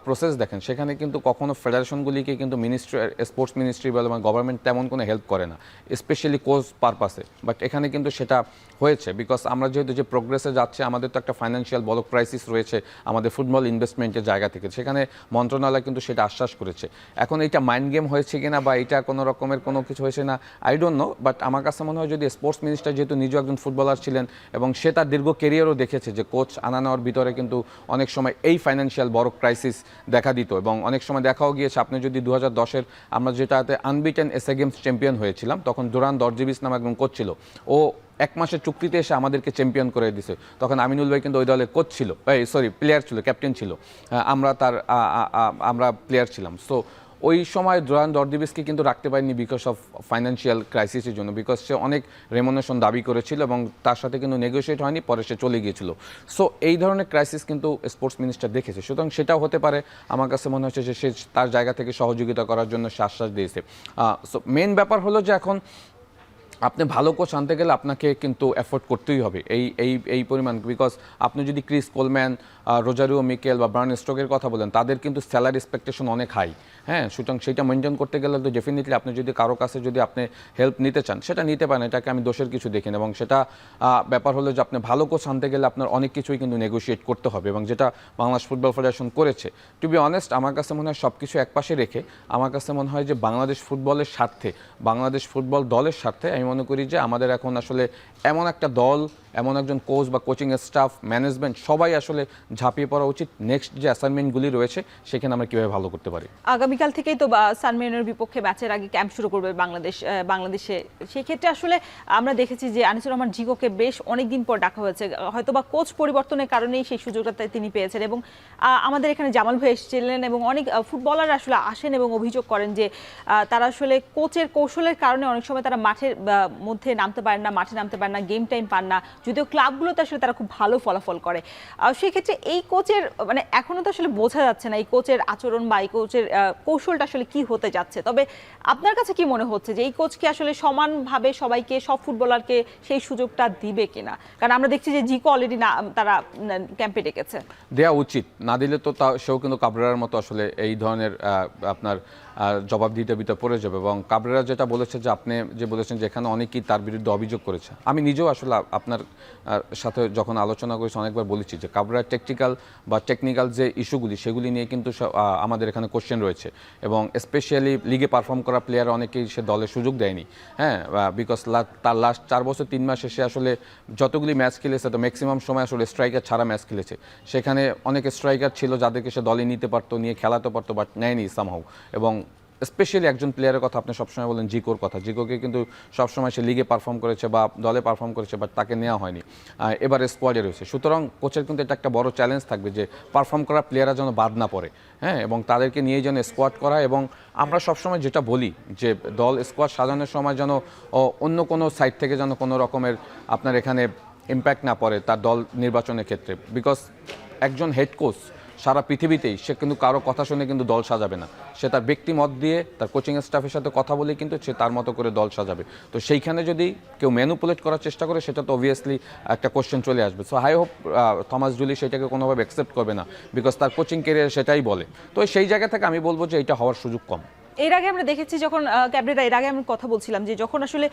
প্রসেস দেখেন সেখানে কিন্তু কখনো ফেডারেশনগুলিকে কিন্তু মিনিস্ট্রি, স্পোর্টস মিনিস্ট্রি বলে গভর্নমেন্ট তেমন কোনো হেল্প করে না, স্পেশালি কোচ পারপাসে। বাট এখানে কিন্তু সেটা হয়েছে, বিকজ আমরা যেহেতু যে প্রোগ্রেসে যাচ্ছে, আমাদের তো একটা ফাইন্যান্সিয়াল বড় ক্রাইসিস রয়েছে আমাদের ফুটবল ইনভেস্টমেন্টের জায়গা থেকে, সেখানে মন্ত্রণালয় কিন্তু সেটা আশ্বাস করেছে। এখন এটা মাইন্ড গেম হয়েছে কিনা বা এটা কোনো রকমের কোনো কিছু হয়েছে না আই ডোন্ট নো, বাট আমার কাছে মনে হয় যদি স্পোর্টস মিনিস্টার যেহেতু নিজেও একজন ফুটবলার ছিলেন এবং সে তার দীর্ঘ কেরিয়ার ক্যারিয়ারও দেখেছে যে কোচ আনা নেওয়ার ভিতরে কিন্তু অনেক সময় এই ফাইন্যান্সিয়াল বড় ক্রাইসিস দেখা দিত, এবং অনেক সময় দেখাও গিয়েছে আপনি যদি 2010-এর আমরা যেটাতে আনবিটেন এসএ গেমস চ্যাম্পিয়ন হয়েছিলাম, তখন ডুরান দর্জিবিস নামে একজন কোচ ছিল, ও 1 মাসের চুক্তিতে এসে আমাদেরকে চ্যাম্পিয়ন করে দিছে। তখন আমিনুল ভাই কিন্তু ওই দলের কোচ ছিল, প্লেয়ার ছিল, ক্যাপ্টেন ছিল, আমরা প্লেয়ার ছিলাম। সো ওই সময় ডুরান দর্জিবিসকে কিন্তু রাখতে পারেনি বিকজ অফ ফাইন্যান্সিয়াল ক্রাইসিসের জন্য, বিকজ সে অনেক রেমুনেশন দাবি করেছিল এবং তার সাথে কিন্তু নেগোশিয়েট হয়নি, পরে সে চলে গিয়েছিল। সো এই ধরনের ক্রাইসিস কিন্তু স্পোর্টস মিনিস্টার দেখেছে, সুতরাং সেটাও হতে পারে। আমার কাছে মনে হচ্ছে যে সে তার জায়গা থেকে সহযোগিতা করার জন্য সে আশ্বাস দিয়েছে। সো মেন ব্যাপার হলো যে এখন আপনি ভালো কোচ আনতে গেলে আপনাকে কিন্তু এফোর্ট করতেই হবে এই পরিমাণ, বিকজ আপনি যদি ক্রিস কোলম্যান, রোজারিও মিকেল বা ব্রায়ান স্টোকের কথা বলেন, তাদের কিন্তু স্যালারি এক্সপেকটেশন অনেক হাই। হ্যাঁ, সুতরাং সেটা মেনটেন করতে গেলে তো ডেফিনেটলি আপনি যদি কারো কাছে যদি আপনি হেল্প নিতে চান সেটা নিতে পারেন, এটাকে আমি দোষের কিছু দেখি না। এবং সেটা ব্যাপার হলো যে আপনি ভালো কোচ আনতে গেলে আপনার অনেক কিছুই কিন্তু নেগোশিয়েট করতে হবে, এবং যেটা বাংলাদেশ ফুটবল ফেডারেশন করেছে। টু বি অনেস্ট, আমার কাছে মনে হয় সব কিছু একপাশে রেখে আমার কাছে মনে হয় যে বাংলাদেশ ফুটবলের স্বার্থে, বাংলাদেশ ফুটবল দলের স্বার্থে আমি মনে করি যে আমাদের এখন আসলে এমন একটা দল, এমন একজন কোচ বা কোচিং স্টাফ, ম্যানেজমেন্ট সবাই আসলে ঝাঁপিয়ে পড়া উচিত নেক্সট যে অ্যাসাইনমেন্টগুলি রয়েছে সেখানে আমরা কীভাবে ভালো করতে পারি। আগামীকাল থেকেই তো সানমেনের বিপক্ষে ম্যাচের আগে ক্যাম্প শুরু করবে বাংলাদেশে। সেক্ষেত্রে আসলে আমরা দেখেছি যে আনিসুর রহমান জিকোকে বেশ অনেকদিন পর ডাকা হয়েছে, হয়তো বা কোচ পরিবর্তনের কারণেই সেই সুযোগটা তিনি পেয়েছেন। এবং আমাদের এখানে জামাল ভাই এসেছিলেন এবং অনেক ফুটবলার আসলে আসেন এবং অভিযোগ করেন যে তারা আসলে কোচের কৌশলের কারণে অনেক সময় তারা মাঠের মধ্যে নামতে পারেন না, মাঠে নামতে পারেন না, গেম টাইম পান না, যদিও ক্লাবগুলোতে আসলে তারা খুব ভালো ফলাফল করে। সেক্ষেত্রে এই কোচের মানে এখনো তো আসলে বোঝা যাচ্ছে না এই কোচের আচরণ বা এই কোচের কৌশলটা আসলে কি হতে যাচ্ছে। তবে আপনার কাছে কি মনে হচ্ছে যে এই কোচ কি আসলে সমানভাবে সবাইকে, সব ফুটবলারকে সেই সুযোগটা দিবে কিনা? কারণ আমরা দেখছি যে জিকো অলরেডি তারা ক্যাম্পে ডেকেছে। দেওয়া উচিত, না দিলে তো সেও কিন্তু কাবরেরার মতো আসলে এই ধরনের আপনার জবাব দিতে পড়ে যাবে। এবং কাবরেরা যেটা বলেছে যে আপনি যে বলেছেন যে এখানে অনেকেই তার বিরুদ্ধে অভিযোগ করেছে, আমি নিজেও আসলে আপনার সাথে যখন আলোচনা করেছি অনেকবার বলেছি যে কাবরেরার টেকনিক্যাল যে ইস্যুগুলি সেগুলি নিয়ে কিন্তু আমাদের এখানে কোশ্চেন রয়েছে, এবং স্পেশালি লিগে পারফর্ম করা প্লেয়ার অনেকেই সে দলে সুযোগ দেয়নি। হ্যাঁ, বিকজ তার লাস্ট 4 বছর 3 মাসে সে আসলে যতগুলি ম্যাচ খেলেছে তো ম্যাক্সিমাম সময় আসলে স্ট্রাইকার ছাড়া ম্যাচ খেলেছে। সেখানে অনেক স্ট্রাইকার ছিল যাদেরকে সে দলে নিতে পারতো, নিয়ে খেলাতে পারতো, বাট নেয়নি সামহাউ। এবং স্পেশালি একজন প্লেয়ারের কথা আপনি সবসময় বলেন জিকোর কথা, জিকোকে কিন্তু সবসময় সে লিগে পারফর্ম করেছে বা দলে পারফর্ম করেছে, বাট তাকে নেওয়া হয়নি, এবারে স্কোয়াডে রয়েছে। সুতরাং কোচের কিন্তু এটা একটা বড় চ্যালেঞ্জ থাকবে যে পারফর্ম করা প্লেয়াররা যেন বাদ না পড়ে, হ্যাঁ, এবং তাদেরকে নিয়ে যেন স্কোয়াড করা। এবং আমরা সবসময় যেটা বলি যে দল স্কোয়াড সাজানোর সময় যেন অন্য কোনো সাইড থেকে যেন কোনো রকমের আপনার এখানে ইম্প্যাক্ট না পড়ে তার দল নির্বাচনের ক্ষেত্রে, বিকজ একজন হেড কোচ সারা পৃথিবীতেই সে কিন্তু কারো কথা শুনে কিন্তু দল সাজাবে না, সে তার ব্যক্তি মত দিয়ে তার কোচিং স্টাফের সাথে কথা বলে কিন্তু সে তার মতো করে দল সাজাবে। তো সেইখানে যদি কেউ ম্যানিপুলেট করার চেষ্টা করে সেটা তো অবভিয়াসলি একটা কোশ্চেন চলে আসবে। So I hope Thomas Julie সেটাকে কোনোভাবে অ্যাকসেপ্ট করবে না, বিকজ তার কোচিং ক্যারিয়ার সেটাই বলে। তো সেই জায়গা থেকে আমি বলবো যে এটা হওয়ার সুযোগ কম। এর আগে আমরা দেখেছি যখন ক্যাবরেরা, এর আগে আমি কথা বলছিলাম যে যখন আসলে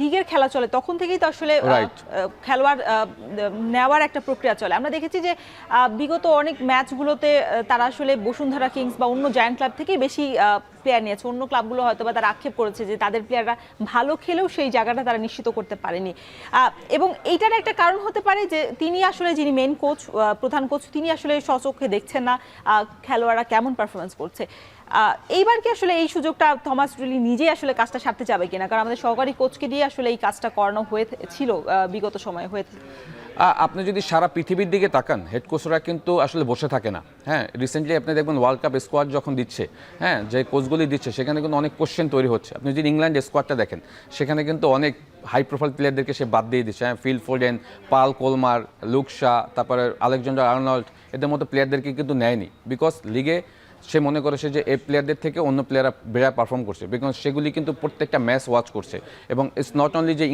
লিগের খেলা চলে তখন থেকেই তো আসলে খেলোয়াড় নেওয়ার একটা প্রক্রিয়া চলে। আমরা দেখেছি যে বিগত অনেক ম্যাচগুলোতে তারা আসলে বসুন্ধরা কিংস বা অন্য জায়ান্ট ক্লাব থেকেই বেশি প্লেয়ার নিয়েছে। অন্য ক্লাবগুলো হয়তো বা তারা আক্ষেপ করেছে যে তাদের প্লেয়াররা ভালো খেলেও সেই জায়গাটা তারা নিশ্চিত করতে পারেনি। এবং এইটার একটা কারণ হতে পারে যে তিনি আসলে যিনি মেন কোচ, প্রধান কোচ, তিনি আসলে স্বচক্ষে দেখছেন না খেলোয়াড়রা কেমন পারফরমেন্স করছে। এইবার কি আসলে এই সুযোগটা থমাস জুলি নিজেই আসলে কাজটা সারতে যাবে কিনা? কারণ আমাদের সহকারী কোচকে দিয়ে আসলে এই কাজটা করানো হয়েছিল বিগত সময়ে হয়েছে। আপনি যদি সারা পৃথিবীর দিকে তাকান, হেড কোচরা কিন্তু আসলে বসে থাকে না। হ্যাঁ, রিসেন্টলি আপনি দেখবেন ওয়ার্ল্ড কাপ স্কোয়াড যখন দিচ্ছে, হ্যাঁ, যে কোচগুলি দিচ্ছে সেখানে কিন্তু অনেক কোশ্চেন তৈরি হচ্ছে। আপনি যদি ইংল্যান্ড স্কোয়াডটা দেখেন সেখানে কিন্তু অনেক হাই প্রোফাইল প্লেয়ারদেরকে সে বাদ দিয়ে দিচ্ছে। হ্যাঁ, ফিল ফোডেন, পাল কোলমার, লুক শা, তারপরে আলেকজান্ডার আর্নল্ড, এদের মতো প্লেয়ারদেরকে কিন্তু নেয়নি, বিকজ লিগে সে মনে করেছে যে এই প্লেয়ারদের থেকে অন্য প্লেয়াররা বেড়া পারফর্ম করছে, বিকজ সেগুলি কিন্তু প্রত্যেকটা ম্যাচ ওয়াচ করছে। এবং ইটস নট অনলি যে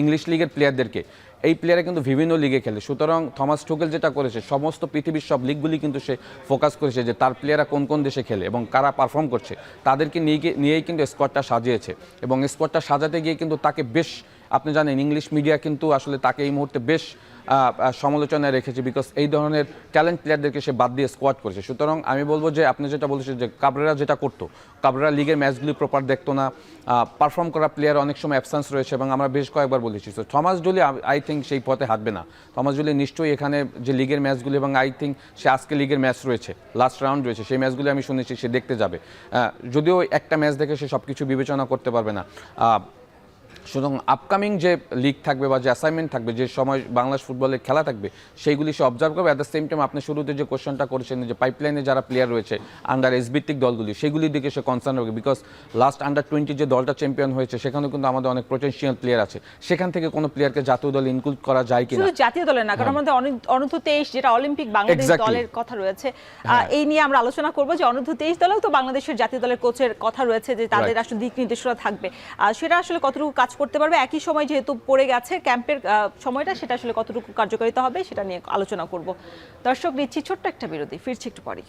ইংলিশ লিগের প্লেয়ারদেরকে, এই প্লেয়াররা কিন্তু বিভিন্ন লিগে খেলে। সুতরাং থমাস টুকেল যেটা করেছে সমস্ত পৃথিবীর সব লিগগুলি কিন্তু সে ফোকাস করেছে যে তার প্লেয়াররা কোন কোন দেশে খেলে এবং কারা পারফর্ম করছে, তাদেরকে নিয়েই কিন্তু স্কোয়াডটা সাজিয়েছে। এবং স্কোয়াডটা সাজাতে গিয়ে কিন্তু তাকে বেশ, আপনি জানেন ইংলিশ মিডিয়া কিন্তু আসলে তাকে এই মুহূর্তে বেশ সমালোচনায় রেখেছে, বিকজ এই ধরনের ট্যালেন্ট প্লেয়ারদেরকে সে বাদ দিয়ে স্কোয়াড করেছে। সুতরাং আমি বলবো যে আপনি যেটা বলেছেন যে কাবরেরা যেটা করতো, কাবরেরা লিগের ম্যাচগুলি প্রপার দেখতো না, পারফর্ম করা প্লেয়ার অনেক সময় অ্যাবসেন্স রয়েছে, এবং আমরা বেশ কয়েকবার বলেছি। তো থমাস জুলি আই থিঙ্ক সেই পথে হাঁটবে না। থমাস জুলি নিশ্চয়ই এখানে যে লিগের ম্যাচগুলি, এবং আই থিঙ্ক সে আজকে লিগের ম্যাচ রয়েছে, লাস্ট রাউন্ড রয়েছে, সেই ম্যাচগুলি আমি শুনেছি সে দেখতে যাবে। যদিও একটা ম্যাচ দেখে সে সব কিছু বিবেচনা করতে পারবে না। সুতরাং আপকামিং যে লিগ থাকবে বা যে অ্যাসাইনমেন্ট থাকবে, যে সময় বাংলাদেশ ফুটবলের খেলা থাকবে, সেইগুলি সে অবজার্ভ করবে। অ্যাট দ্য সেম টাইম আপনি শুরুতে যে কোশ্চেনটা করেছেন যে পাইপলাইনে যারা প্লেয়ার রয়েছে আন্ডার এজ ভিত্তিক দলগুলি, সেগুলির দিকে সে কনসার্ন হবে, বিকজ লাস্ট আন্ডার-20 যে দলটা চ্যাম্পিয়ন হয়েছে সেখানেও কিন্তু আমাদের অনেক পোটেনশিয়াল প্লেয়ার আছে। সেখান থেকে কোনো প্লেয়ারকে জাতীয় দলে ইনক্লুড করা যায় কিনা, শুধু জাতীয় দলের না, কারণ আমাদের অনূর্ধ্ব-23 যেটা অলিম্পিক বাংলাদেশ দলের কথা রয়েছে, এই নিয়ে আমরা আলোচনা করব যে অনূর্ধ্ব-23 দলেও তো বাংলাদেশের জাতীয় দলের কোচের কথা রয়েছে যে তাদের আসলে দিক নির্দেশনা থাকবে, সেটা আসলে কতটুকু কাজ করতে পারবে। একই সময় যেহেতু পড়ে গেছে ক্যাম্পের সময়টা, সেটা আসলে কতটুকু কার্যকারিতা হবে সেটা নিয়ে আলোচনা করব। দর্শক, নিচ্ছি ছোট্ট একটা বিরতি, ফিরছি একটু পরেই।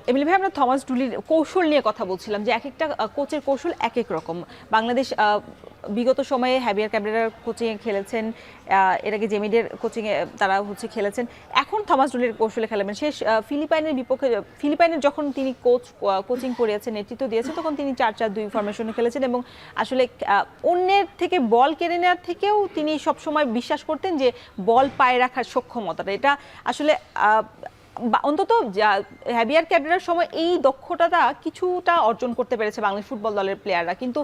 এমিলি ভাই, আমরা থমাস ডুলির কৌশল নিয়ে কথা বলছিলাম যে এক একটা কোচের কৌশল এক এক রকম। বাংলাদেশ বিগত সময়ে হ্যাভিয়ার ক্যাবরেরার কোচিংয়ে খেলেছেন, এর আগে জেমিডের কোচিংয়ে তারা খেলেছেন, এখন থমাস ডুলির কৌশলে খেলাবেন। শেষ ফিলিপাইনের বিপক্ষে, ফিলিপাইনের যখন তিনি কোচিং করিয়েছেন, নেতৃত্ব দিয়েছেন, তখন তিনি 4-4-2 ফরমেশনে খেলেছেন, এবং আসলে অন্যের থেকে বল কেড়ে নেওয়ার থেকেও তিনি সবসময় বিশ্বাস করতেন যে বল পায়ে রাখার সক্ষমতাটা, এটা আসলে অন্তত হ্যাভিয়ার ক্যাবরেরার সময় এই দক্ষতাটা কিছুটা অর্জন করতে পেরেছে বাংলাদেশ ফুটবল দলের প্লেয়াররা, কিন্তু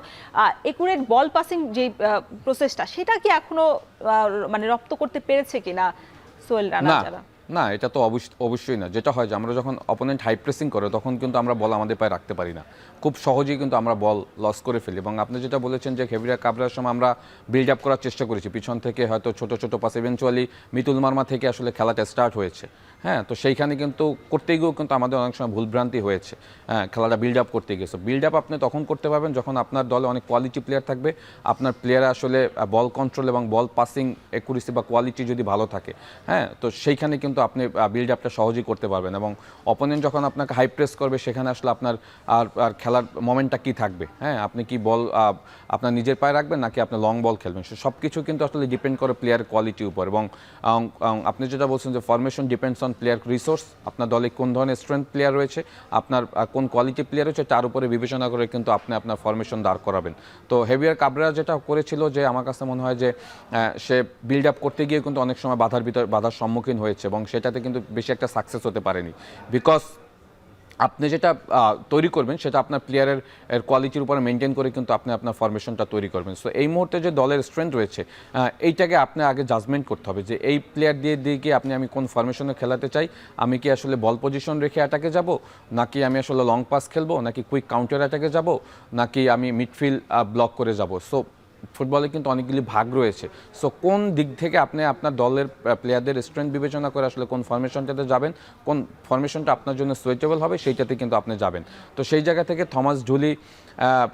একুরেট বল পাসিং যে প্রসেসটা, সেটা কি এখনো মানে রপ্ত করতে পেরেছে কিনা সোহেল রানা যারা? না, এটা তো অবশ্যই না। যেটা হয় যে আমরা যখন অপোনেন্ট হাই প্রেসিং করে, তখন কিন্তু আমরা বল আমাদের পায়ে রাখতে পারি না, খুব সহজেই কিন্তু আমরা বল লস করে ফেলি। এবং আপনি যেটা বলেছেন যে হ্যাভিয়ার ক্যাবরেরার সময় আমরা বিল্ড আপ করার চেষ্টা করেছি, পিছন থেকে হয়তো ছোট ছোট পাস, ইভেনচুয়ালি মিতুল মার্মা থেকে আসলে খেলাটা স্টার্ট হয়েছে। হ্যাঁ, তো সেইখানে কিন্তু করতে গিয়েও কিন্তু আমাদের অনেক সময় ভুলভ্রান্তি হয়েছে, খেলাটা বিল্ড আপ করতে গিয়েছে। বিল্ড আপ আপনি তখন করতে পারবেন যখন আপনার দলে অনেক কোয়ালিটি প্লেয়ার থাকবে, আপনার প্লেয়ার আসলে বল কন্ট্রোল এবং বল পাসিং অ্যাকুরেসি বা কোয়ালিটি যদি ভালো থাকে, হ্যাঁ, তো সেইখানে কিন্তু আপনি বিল্ড আপটা সহজেই করতে পারবেন। এবং অপোনেন্ট যখন আপনাকে হাই প্রেস করবে, সেখানে আসলে আপনার আর খেলার মোমেন্টটা কী থাকবে, হ্যাঁ, আপনি কি বল আপনার নিজের পায়ে রাখবেন নাকি আপনি লং বল খেলবেন, সব কিছু কিন্তু আসলে ডিপেন্ড করে প্লেয়ারের কোয়ালিটির উপর। এবং আপনি যেটা বলছেন যে formation depends on player resource, আপনার দলে কোন ধরনের স্ট্রেংথ প্লেয়ার রয়েছে, আপনার কোন কোয়ালিটি প্লেয়ার রয়েছে, তার উপরে বিবেচনা করে কিন্তু আপনি আপনার ফরমেশন দাঁড় করাবেন। তো হ্যাভিয়ার ক্যাবরেরা যেটা করেছিল, যে আমার কাছে মনে হয় যে সে বিল্ড আপ করতে গিয়ে কিন্তু অনেক সময় বাধার সম্মুখীন হয়েছে, এবং সেটাতে কিন্তু বেশি একটা সাকসেস হতে পারেনি, বিকজ আপনি যেটা তৈরি করবেন সেটা আপনার প্লেয়ারের কোয়ালিটির উপরে মেনটেন করে কিন্তু আপনি আপনার ফরমেশনটা তৈরি করবেন। সো এই মুহূর্তে যে দলের স্ট্রেংথ রয়েছে, এইটাকে আপনি আগে জাজমেন্ট করতে হবে যে এই প্লেয়ার দিয়ে কি আমি কোন ফরমেশনে খেলাতে চাই, আমি কি আসলে বল পজিশন রেখে অ্যাটাকে যাব, নাকি আমি আসলে লং পাস খেলবো, নাকি কুইক কাউন্টার অ্যাটাকে যাব, নাকি আমি মিডফিল্ড ব্লক করে যাব। সো ফুটবলে কিন্তু অনেকগুলি ভাগ রয়েছে। সো কোন দিক থেকে আপনি আপনার দলের প্লেয়ারদের স্ট্রেংথ বিবেচনা করে আসলে কোন ফরমেশনটাতে যাবেন, কোন ফরমেশনটা আপনার জন্য সুইটেবল হবে, সেইটাতে কিন্তু আপনি যাবেন। তো সেই জায়গা থেকে থমাস জুলি,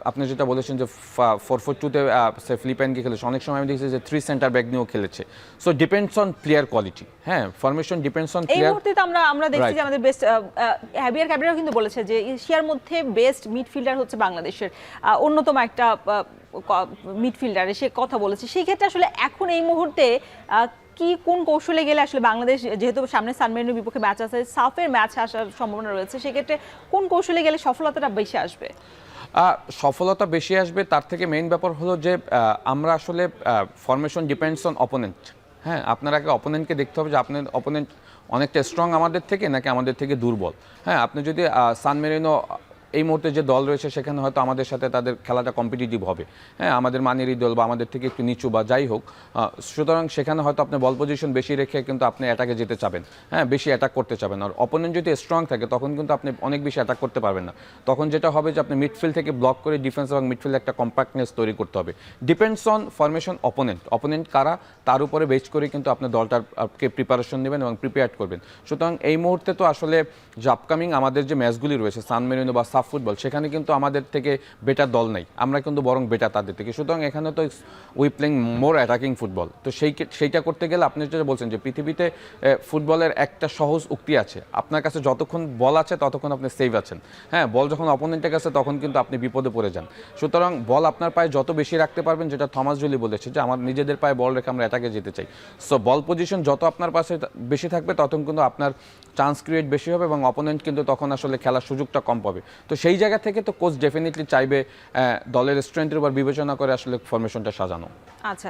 আপনি যেটা বলেছেন যে 4-4-2-তে সে ফিলিপাইনকে খেলেছে, অনেক সময় আমি দেখেছি যে 3 সেন্টার ব্যাক নিয়েও খেলেছে। So depends on player quality, হ্যাঁ, ফরমেশন ডিপেন্ডস অন প্লেয়ার। এই মুহূর্তে তো আমরা দেখছি যে আমাদের বেস্ট হ্যাভিয়ার ক্যাবরেরা কিন্তু বলেছে যে এশিয়ার মধ্যে বেস্ট মিডফিল্ডার হচ্ছে বাংলাদেশের অন্যতম একটা মিডফিল্ডারে সে কথা বলেছে। সেই ক্ষেত্রে আসলে এখন এই মুহূর্তে কোন কৌশলে গেলে আসলে বাংলাদেশ, যেহেতু সামনে সান মেরিনোর বিপক্ষে ম্যাচ আছে, সাফের ম্যাচ আসার সম্ভাবনা রয়েছে, সেক্ষেত্রে কোন কৌশলে গেলে সফলতাটা বেশি আসবে? সফলতা বেশি আসবে তার থেকে মেইন ব্যাপার হলো যে আমরা আসলে ফরমেশন ডিপেন্ডস অন অপোনেন্ট। হ্যাঁ, আপনার আগে অপোনেন্টকে দেখতে হবে যে আপনার অপোনেন্ট অনেকটা স্ট্রং আমাদের থেকে নাকি আমাদের থেকে দুর্বল। হ্যাঁ, আপনি যদি সান মেরিনো এই মুহূর্তে যে দল রয়েছে সেখানে হয়তো আমাদের সাথে তাদের খেলাটা কম্পিটিটিভ হবে, হ্যাঁ, আমাদের মানেরই দল বা আমাদের থেকে একটু নিচু বা যাই হোক, সুতরাং সেখানে হয়তো আপনি বল পজিশন বেশি রেখে কিন্তু আপনি অ্যাটাকে যেতে চাবেন, হ্যাঁ, বেশি অ্যাটাক করতে চাবেন। আর অপোনেন্ট যদি স্ট্রং থাকে তখন কিন্তু আপনি অনেক বেশি অ্যাটাক করতে পারবেন না। তখন যেটা হবে যে আপনি মিডফিল্ড থেকে ব্লক করে ডিফেন্স এবং মিডফিল্ড একটা কম্প্যাক্টনেস তৈরি করতে হবে। ডিপেন্ডস অন ফরমেশন অপোনেন্ট কারা, তার উপরে বেস করে কিন্তু আপনি দলটাকে প্রিপারেশন নেবেন এবং প্রিপেয়ার করবেন। সুতরাং এই মুহূর্তে তো আসলে যে আপকামিং আমাদের যে ম্যাচগুলি রয়েছে সান মেরিনো বা সাফ ফুটবল, সেখানে কিন্তু আমাদের থেকে বেটার দল নেই, আমরা কিন্তু বরং বেটার তাদের থেকে। সুতরাং এখানে তো we playing more attacking football. তো সেইটা করতে গেলে আপনি যেটা বলছেন যে পৃথিবীতে ফুটবলের একটা সহজ উক্তি আছে, আপনার কাছে যতক্ষণ বল আছে ততক্ষণ আপনি সেভ আছেন। হ্যাঁ, বল যখন অপোনেন্টের কাছে তখন কিন্তু আপনি বিপদে পড়ে যান। সুতরাং বল আপনার পায়ে যত বেশি রাখতে পারবেন, যেটা থমাস জুলি বলেছে যে আমার নিজেদের পায়ে বল রেখে আমরা অ্যাটাকে যেতে চাই। সো বল পজিশন যত আপনার পাশে বেশি থাকবে তখন কিন্তু আপনার চান্স ক্রিয়েট বেশি হবে এবং অপোনেন্ট কিন্তু তখন আসলে খেলার সুযোগটা কম পাবে। তো সেই জায়গা থেকে তো কোচ ডেফিনেটলি চাইবে দলের স্ট্রেংথের উপর বিবেচনা করে আসলে ফরমেশনটা সাজানো। আচ্ছা,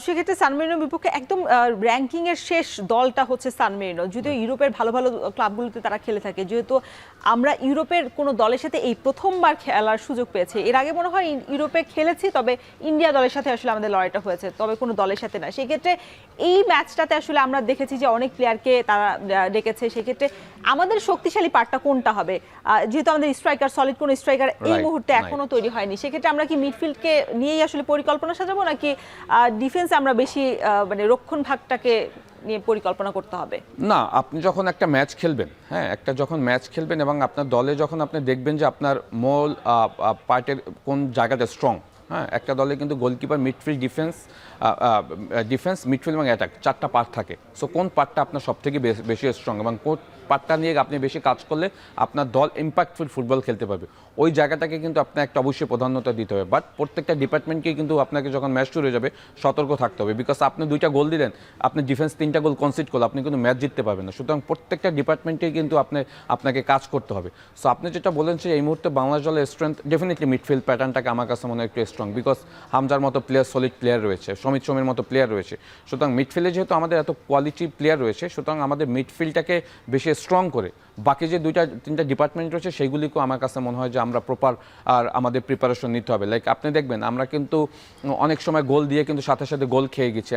সেক্ষেত্রে সান মেরিনোর বিপক্ষে একদম র্যাঙ্কিং এর শেষ দলটা হচ্ছে সান মেরিনো। যদিও ইউরোপের ভালো ভালো ক্লাবগুলোতে তারা খেলে থাকে, যেহেতু আমরা ইউরোপের কোনো দলের সাথে এই প্রথমবার খেলার সুযোগ পেয়েছি। এর আগে মনে হয় ইউরোপে খেলেছি, তবে ইন্ডিয়া দলের সাথে আসলে আমাদের লড়াইটা হয়েছে, তবে কোনো দলের সাথে না। সেক্ষেত্রে এই ম্যাচটাতে আসলে আমরা দেখেছি যে অনেক প্লেয়ারকে তারা ডেকেছে। সেক্ষেত্রে আমাদের শক্তিশালী পার্টটা কোনটা হবে, যেহেতু আমাদের স্ট্রাইকার সলিড কোনো স্ট্রাইকার এই মুহূর্তে এখনো তৈরি হয়নি, সেক্ষেত্রে আমরা কি মিডফিল্ডকে নিয়েই আসলে পরিকল্পনা সাজাবো, নাকি ডিফেন্সে আমরা বেশি মানে রক্ষণ ভাগটাকে নিয়ে পরিকল্পনা করতে হবে? না, আপনি যখন একটা ম্যাচ খেলবেন, হ্যাঁ, যখন ম্যাচ খেলবেন এবং আপনার দলে যখন আপনি দেখবেন যে আপনার মূল পার্টের কোন জায়গাটা স্ট্রং, হ্যাঁ, একটা দলে কিন্তু গোলকিপার, মিডফিল্ড, ডিফেন্স, মিডফিল্ড এবং অ্যাটাক 4টা পার্ট থাকে। সো কোন পার্টটা আপনার সব থেকে বেশি স্ট্রং এবং কোন পার্টটা নিয়ে আপনি বেশি কাজ করলে আপনার দল ইম্প্যাক্টফুল ফুটবল খেলতে পারবে, ওই জায়গাটাকে কিন্তু আপনার একটা অবশ্যই প্রাধান্যতা দিতে হবে। বাট প্রত্যেকটা ডিপার্টমেন্টকেই কিন্তু আপনাকে যখন ম্যাচ শুরু হয়ে যাবে সতর্ক থাকতে হবে, বিকজ আপনি 2টা গোল দিলেন, আপনি ডিফেন্স 3টা গোল কনসিড করলে আপনি কিন্তু ম্যাচ জিততে পারবেন না। সুতরাং প্রত্যেকটা ডিপার্টমেন্টেই কিন্তু আপনাকে কাজ করতে হবে। সো আপনি যেটা বলেন যে এই মুহূর্তে বাংলাদেশ দলের স্ট্রেংথ ডেফিনেটলি মিডফিল্ড প্যাটার্নটাকে আমার কাছে মনে হয় একটু স্ট্রং, বিকজ হামজার মতো প্লেয়ার, সলিড প্লেয়ার রয়েছে, সমিত সোমের মতো প্লেয়ার রয়েছে। সুতরাং মিডফিল্ডে যেহেতু আমাদের এত কোয়ালিটি প্লেয়ার রয়েছে, সুতরাং আমাদের মিডফিল্ডটাকে বেশি স্ট্রং করে বাকি যে 2-3টা ডিপার্টমেন্ট রয়েছে সেইগুলিকেও আমার কাছে মনে হয় যে আমরা প্রপার আর আমাদের প্রিপারেশন নিতে হবে। লাইক আপনি দেখবেন আমরা কিন্তু অনেক সময় গোল দিয়ে কিন্তু সাথে সাথে গোল খেয়ে গেছি,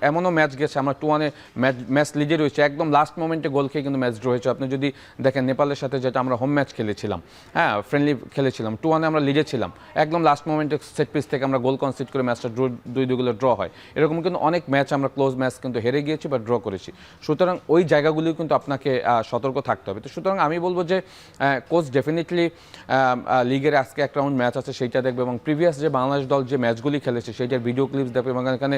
এমনও ম্যাচ গেছে আমরা 2-1 ম্যাচ লিডে রয়েছে, একদম লাস্ট মোমেন্টে গোল খেয়ে কিন্তু ম্যাচ ড্র হয়েছে। আপনি যদি দেখেন নেপালের সাথে যেটা আমরা হোম ম্যাচ খেলেছিলাম, হ্যাঁ, ফ্রেন্ডলি খেলেছিলাম, 2-1 আমরা লিডে ছিলাম, একদম লাস্ট মোমেন্টে সেট পিস থেকে আমরা গোল কনসিড করে ম্যাচটা 2-2 ড্র হয়। এরকম কিন্তু অনেক ম্যাচ আমরা ক্লোজ ম্যাচ কিন্তু হেরে গিয়েছি বা ড্র করেছি। সুতরাং ওই জায়গাগুলিও কিন্তু আপনাকে সতর্ক থাকতে হবে। তো সুতরাং আমি বলবো যে কোচ ডেফিনেটলি লিগের আজকে এক রাউন্ড ম্যাচ আছে সেইটা দেখবে এবং প্রিভিয়াস যে বাংলাদেশ দল যে ম্যাচগুলি খেলেছে সেইটার ভিডিও ক্লিপস দেখবে এবং এখানে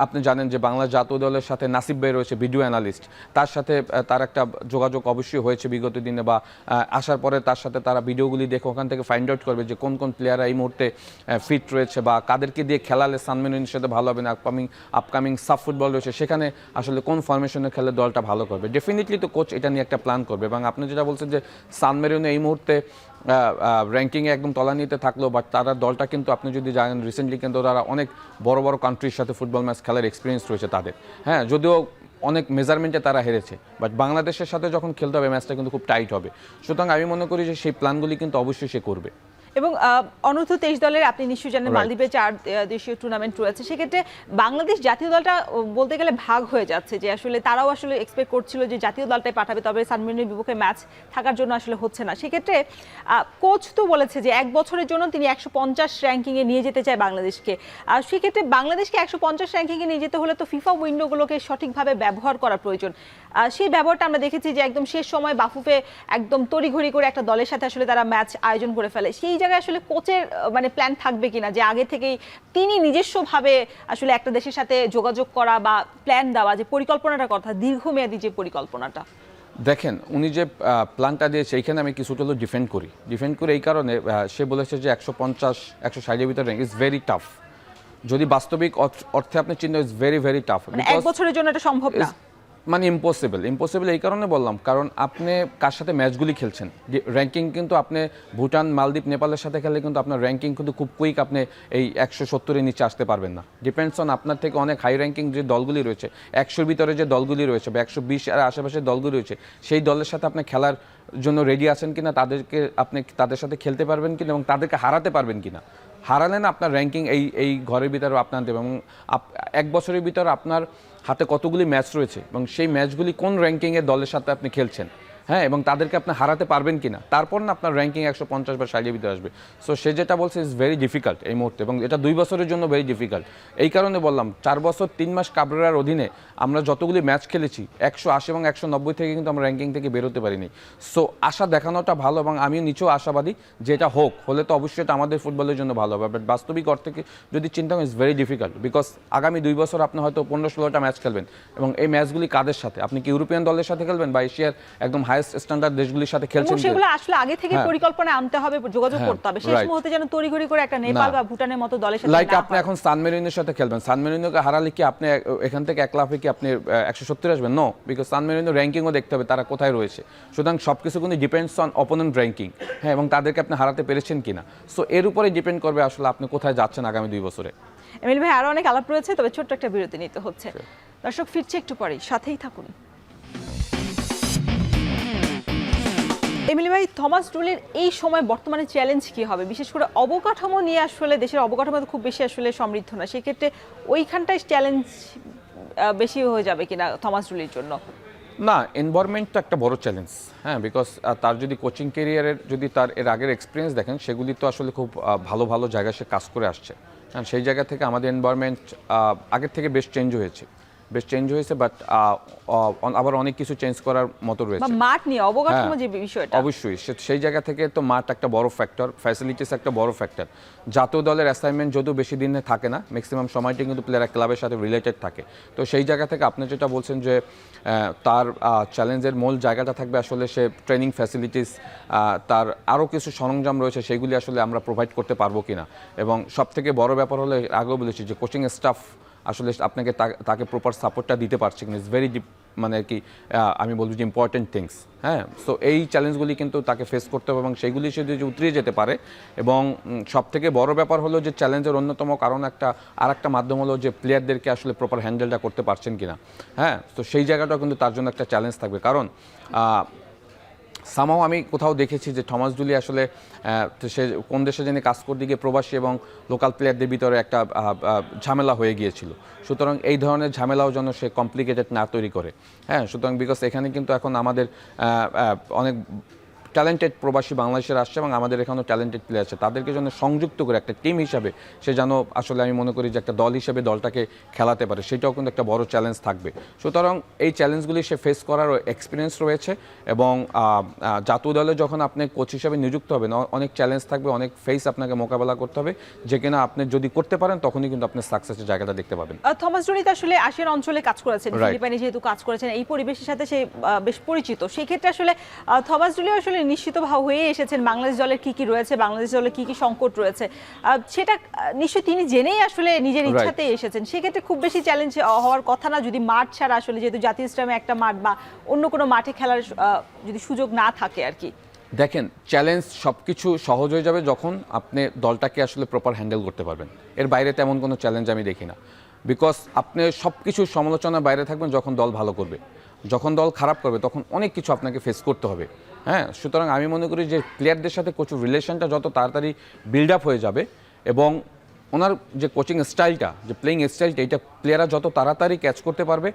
আপনি জানেন যে বাংলাদেশ জাতীয় দলের সাথে নাসিব ভাই রয়েছে ভিডিও অ্যানালিস্ট, তার সাথে তার একটা যোগাযোগ অবশ্যই হয়েছে বিগত দিনে বা আসার পরে তার সাথে তারা ভিডিওগুলি দেখে ওখান থেকে ফাইন্ড আউট করবে যে কোন কোন প্লেয়াররা এই মুহূর্তে ফিট রয়েছে বা কাদেরকে দিয়ে খেলালে সানমেরিনোর সাথে ভালো হবে না, আপকামিং সাফ ফুটবল রয়েছে সেখানে আসলে কোন ফরমেশনে খেলে দলটা ভালো করবে। ডেফিনেটলি তো কোচ এটা নিয়ে একটা প্ল্যান করবে এবং আপনি যেটা বলছেন যে সান মেরিনো এই মুহূর্তে র্যাঙ্কিংয়ে একদম তলানিতে থাকলো, বাট তারা দলটা কিন্তু আপনি যদি জানেন রিসেন্টলি কিন্তু তারা অনেক বড় বড় কান্ট্রির সাথে ফুটবল ম্যাচ খেলার এক্সপিরিয়েন্স রয়েছে তাদের, হ্যাঁ, যদিও অনেক মেজারমেন্টে তারা হেরেছে, বাট বাংলাদেশের সাথে যখন খেলতে হবে ম্যাচটা কিন্তু খুব টাইট হবে। সুতরাং আমি মনে করি যে সেই প্ল্যানগুলি কিন্তু অবশ্যই সে করবে। এবং অনূর্ধ্ব 23 দলের আপনি নিশ্চয়ই জানেন মালদ্বীপে 4 দেশীয় টুর্নামেন্ট রয়েছে। সেক্ষেত্রে বাংলাদেশ জাতীয় দলটা বলতে গেলে ভাগ হয়ে যাচ্ছে, যে আসলে তারাও আসলে এক্সপেক্ট করছিল যে জাতীয় দলটাই পাঠাবে, তবে সান মেরিনোর বিপক্ষে ম্যাচ থাকার জন্য আসলে হচ্ছে না। সেক্ষেত্রে কোচ তো বলেছে যে 1 বছরের জন্য তিনি 150 র্যাঙ্কিংয়ে নিয়ে যেতে চায় বাংলাদেশকে। সেক্ষেত্রে বাংলাদেশকে 150 র্যাঙ্কিংয়ে নিয়ে যেতে হলে তো ফিফা উইন্ডোগুলোকে সঠিকভাবে ব্যবহার করা প্রয়োজন। সেই ব্যবহারটা আমরা দেখেছি যে একদম শেষ সময় বাফুফে একদম তড়িঘড়ি করে একটা দলের সাথে আসলে তারা ম্যাচ আয়োজন করে ফেলে। সেই জায়গায় আসলে কোচের মানে প্ল্যান থাকবে কিনা যে আগে থেকেই তিনি নিজস্বভাবে আসলে একটা দেশের সাথে যোগাযোগ করা বা প্ল্যান দেওয়া, যে পরিকল্পনাটা কথা দীর্ঘমেয়াদী যে পরিকল্পনাটা। দেখেন উনি যে প্ল্যানটা দিয়ে সেইখানে আমি কিছুটা হলো ডিফেন্ড করি এই কারণে সে বলেছে যে 150-160 ভিতরে র্যাঙ্ক ইজ ভেরি টাফ। যদি বাস্তবিক অর্থে আপনি চিন্তা ইজ ভেরি ভেরি টাফ, মানে 1 বছরের জন্য এটা সম্ভব না, মানে ইম্পসিবল এই কারণে বললাম কারণ আপনি কার সাথে ম্যাচগুলি খেলছেন, র্যাঙ্কিং কিন্তু আপনি ভুটান, মালদ্বীপ, নেপালের সাথে খেলে কিন্তু আপনার র্যাঙ্কিং কিন্তু খুব কুইক আপনি এই 170-এর নিচে আসতে পারবেন না। ডিপেন্ডস অন আপনার থেকে অনেক হাই র্যাঙ্কিং যে দলগুলি রয়েছে, 100-র ভিতরে যে দলগুলি রয়েছে বা 120 আর আশেপাশে দলগুলি রয়েছে, সেই দলের সাথে আপনি খেলার জন্য রেডি আছেন কিনা, আপনি তাদের সাথে খেলতে পারবেন কিনা এবং তাদেরকে হারাতে পারবেন কিনা। হারালে না আপনার র্যাঙ্কিং এই ঘরের ভিতরে আপনার দেবে এবং 1 বছরের ভিতরে আপনার হাতে কতগুলি ম্যাচ রয়েছে এবং সেই ম্যাচগুলি কোন র্যাঙ্কিংয়ের দলের সাথে আপনি খেলছেন, হ্যাঁ, এবং তাদেরকে আপনি হারাতে পারবেন কিনা, তারপর না আপনার র্যাঙ্কিং 150 বা 60 ভিতরে আসবে। সো সে যেটা বলছে ইজ ভেরি ডিফিকাল্ট এই মুহূর্তে, এবং এটা 2 বছরের জন্য ভেরি ডিফিকাল্ট। এই কারণে বললাম 4 বছর 3 মাস কাবরেরার অধীনে আমরা যতগুলি ম্যাচ খেলেছি 180 এবং 190 থেকে কিন্তু আমরা র্যাঙ্কিং থেকে বেরোতে পারিনি। সো আশা দেখানোটা ভালো, এবং আমি নিচেও আশাবাদী যে এটা হোক, হলে তো অবশ্যই এটা আমাদের ফুটবলের জন্য ভালো হবে। বাট বাস্তবিক অর্থে যদি চিন্তা করেন ইজ ভেরি ডিফিকাল্ট, বিকজ আগামী 2 বছর আপনি হয়তো 15-16টা ম্যাচ খেলবেন, এবং এই ম্যাচগুলি কাদের সাথে? আপনি কি ইউরোপিয়ান দলের সাথে খেলবেন বা এশিয়ার একদম হাইয়েস্ট স্ট্যান্ডার্ড দেশগুলির সাথে খেলছেন? সেগুলো আসলে আগে থেকে পরিকল্পনা আনতে হবে, যোগাযোগ করতে হবে, শেষ মুহূর্তে যেন তড়িঘড়ি করে একটা নেপাল বা ভুটানের মতো দলের সাথে লাইক আপনি এখন সান মেরিনোর সাথে খেলবেন, সান মেরিনোকে হারালে কি আপনি এখান থেকে এক লাফে কি আপনি 170 আসবেন? নো, বিকজ সান মেরিনো র্যাঙ্কিংও দেখতে হবে তারা কোথায় রয়েছে। সুতরাং সবকিছু কিন্তু ডিপেন্ডস অন অপোনেন্ট র্যাঙ্কিং, হ্যাঁ, এবং তাদেরকে আপনি হারাতে পেরেছেন কিনা। সো এর উপরে ডিপেন্ড করবে আসলে আপনি কোথায় যাচ্ছেন আগামী 2 বছরে। এমিল ভাই, আরো অনেক আলাপ রয়েছে, তবে ছোট্ট একটা বিরতি নিতে হচ্ছে। দর্শক ফিরছে একটু পরেই, সাথেই থাকুন। এমিল ভাই, থমাস ডুলের এই সময় বর্তমানে চ্যালেঞ্জ কি হবে? বিশেষ করে অবকাঠামো নিয়ে, আসলে দেশের অবকাঠামো তো খুব বেশি আসলে সমৃদ্ধ না, সেক্ষেত্রে ওইখানটায় চ্যালেঞ্জ বেশি হয়ে যাবে কিনা থমাস ডুলের জন্য? না, এনভায়রনমেন্টটা একটা বড় চ্যালেঞ্জ, হ্যাঁ, বিকজ তার যদি কোচিং ক্যারিয়ারের যদি তার এর আগের এক্সপিরিয়েন্স দেখেন, সেগুলি তো আসলে খুব ভালো ভালো জায়গায় সে কাজ করে আসছে। হ্যাঁ, সেই জায়গা থেকে আমাদের এনভায়রনমেন্ট আগের থেকে বেশ চেঞ্জ হয়েছে, বাট আবার অনেক কিছু চেঞ্জ করার মতো রয়েছে। মাঠ নিয়ে অবকাঠামো যে বিষয়টা, অবশ্যই সেই জায়গা থেকে তো মাঠ একটা বড় ফ্যাক্টর, ফ্যাসিলিটিস একটা বড় ফ্যাক্টর। জাতীয় দলের অ্যাসাইনমেন্ট যদিও বেশি দিনে থাকে না, ম্যাক্সিমাম সময়টি কিন্তু প্লেয়ার ক্লাবের সাথে রিলেটেড থাকে। তো সেই জায়গা থেকে আপনি যেটা বলছেন যে তার চ্যালেঞ্জের মূল জায়গাটা থাকবে আসলে সে ট্রেনিং ফ্যাসিলিটিস, তার আরও কিছু সরঞ্জাম রয়েছে, সেইগুলি আসলে আমরা প্রোভাইড করতে পারবো কিনা। এবং সবথেকে বড় ব্যাপার হলো, আগেও বলেছি যে কোচিং স্টাফ আসলে আপনাকে তাকে প্রপার সাপোর্টটা দিতে পারছে কিনা, ইজ ভেরি ডিপ, মানে কি আমি বলবো যে ইম্পর্টেন্ট থিংস। হ্যাঁ, সো এই চ্যালেঞ্জগুলি কিন্তু তাকে ফেস করতে হবে, এবং সেইগুলি সে যদি উতরে যেতে পারে। এবং সবথেকে বড় ব্যাপার হলো যে চ্যালেঞ্জের অন্যতম কারণ আরেকটা মাধ্যম হলো যে প্লেয়ারদেরকে আসলে প্রপার হ্যান্ডেলটা করতে পারছেন কিনা। হ্যাঁ, তো সেই জায়গাটাও কিন্তু তার জন্য একটা চ্যালেঞ্জ থাকবে, কারণ সামাও আমি কোথাও দেখেছি যে থমাস ডুলি আসলে সে কোন দেশে জেনে কাজ করতে গিয়ে প্রবাসী এবং লোকাল প্লেয়ারদের ভিতরে একটা ঝামেলা হয়ে গিয়েছিল। সুতরাং এই ধরনের ঝামেলাও যেন সে কমপ্লিকেটেড না তৈরি করে। হ্যাঁ, সুতরাং বিকজ এখানে কিন্তু এখন আমাদের অনেক ট্যালেন্টেড প্রবাসী বাংলাদেশের আসছে, এবং আমাদের এখানেও ট্যালেন্টেড প্লেয়ার আছে, তাদেরকে যেন সংযুক্ত করে একটা টিম হিসাবে সে যেন আসলে আমি মনে করি যে একটা দল হিসেবে দলটাকে খেলাতে পারে, সেটাও কিন্তু একটা বড় চ্যালেঞ্জ থাকবে। সুতরাং এই চ্যালেঞ্জগুলি সে ফেস করারও এক্সপিরিয়েন্স রয়েছে, এবং জাতীয় দলে যখন আপনি কোচ হিসাবে নিযুক্ত হবেন, অনেক চ্যালেঞ্জ থাকবে, অনেক ফেস আপনাকে মোকাবেলা করতে হবে, যে কিনা আপনি যদি করতে পারেন তখনই কিন্তু আপনি সাকসেসের জায়গাটা দেখতে পাবেন। থমাস ডুলি তো আসলে আসিয়ান অঞ্চলে কাজ করেছেন, ফিলিপাইনে যেহেতু কাজ করেছেন, এই পরিবেশের সাথে সে বেশ পরিচিত। সেই ক্ষেত্রে আসলে থমাস ডুলি আসলে নিশ্চিত হয়ে এসেছেন বাংলাদেশ দলের কি কি রয়েছে, বাংলাদেশ দলের কি কি সংকট রয়েছে, সেটা নিশ্চয়ই তিনি জেনেই আসলে নিজের ইচ্ছাতেই এসেছেন। সেক্ষেত্রে খুব বেশি চ্যালেঞ্জ হওয়ার কথা না, যদি মাঠ ছাড়া আসলে, যেহেতু জাতীয় স্টেডিয়ামে একটা মাঠ বা অন্য কোনো মাঠে খেলার যদি সুযোগ না থাকে আর কি। দেখেন, চ্যালেঞ্জ সব কিছু সহজ হয়ে যাবে যখন আপনি দলটাকে আসলে প্রপার হ্যান্ডেল করতে পারবেন। এর বাইরে তেমন কোনো চ্যালেঞ্জ আমি দেখি না, বিকজ আপনি সব কিছু সমালোচনার বাইরে থাকবেন যখন দল ভালো করবে। যখন দল খারাপ করবে তখন অনেক কিছু আপনাকে ফেস করতে হবে। হ্যাঁ, সুতরাং আমি মনে করি যে প্লেয়ারদের সাথে কোচ রিলেশনটা যত তাড়াতাড়ি বিল্ড আপ হয়ে যাবে, এবং ওনার যে কোচিং স্টাইলটা, যে প্লেইং স্টাইলটা, এটা প্লেয়াররা যত তাড়াতাড়ি ক্যাচ করতে পারবে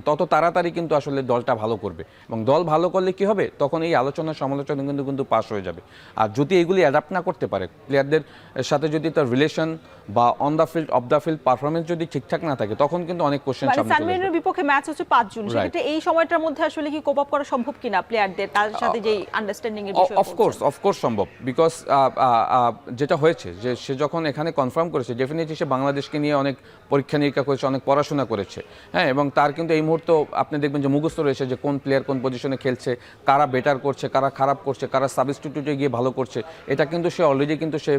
তত তাড়াতাড়ি কিন্তু আসলে দলটা ভালো করবে। এবং দল ভালো করলে কি হবে, তখন এই আলোচনা সমালোচনা কিন্তু পাস হয়ে যাবে। আর যদি এগুলি অ্যাডাপ্ট না করতে পারে, প্লেয়ারদের সাথে যদি তার রিলেশন বা on the field of the field performance যদি ঠিকঠাক না থাকে, তখন কিন্তু অনেক কোশ্চেন সামনে চলে আসবে। সানমেরিনোর বিপক্ষে ম্যাচ হচ্ছে 5 জুন, সেক্ষেত্রে এই সময়টার মধ্যে আসলে কি কোপ আপ করা সম্ভব কিনা প্লেয়ারদের, তার সাথে যে আন্ডারস্ট্যান্ডিং এর বিষয়? অফকোর্স সম্ভব, বিকজ যেটা হয়েছে যে সে যখন এখানে কনফার্ম করেছে, ডেফিনেটলি সে বাংলাদেশকে নিয়ে অনেক পরীক্ষা নিরীক্ষা করেছে, অনেক পড়াশোনা করেছে। হ্যাঁ, এবং তার কিন্তু এই মুহূর্তে আপনি দেখবেন যে মুখস্থ রয়েছে যে কোন প্লেয়ার কোন পজিশনে খেলছে, কারা বেটার করছে, কারা খারাপ করছে, কারা সাবস্টিটিউটে গিয়ে ভালো করছে, এটা কিন্তু সে অলরেডি কিন্তু সে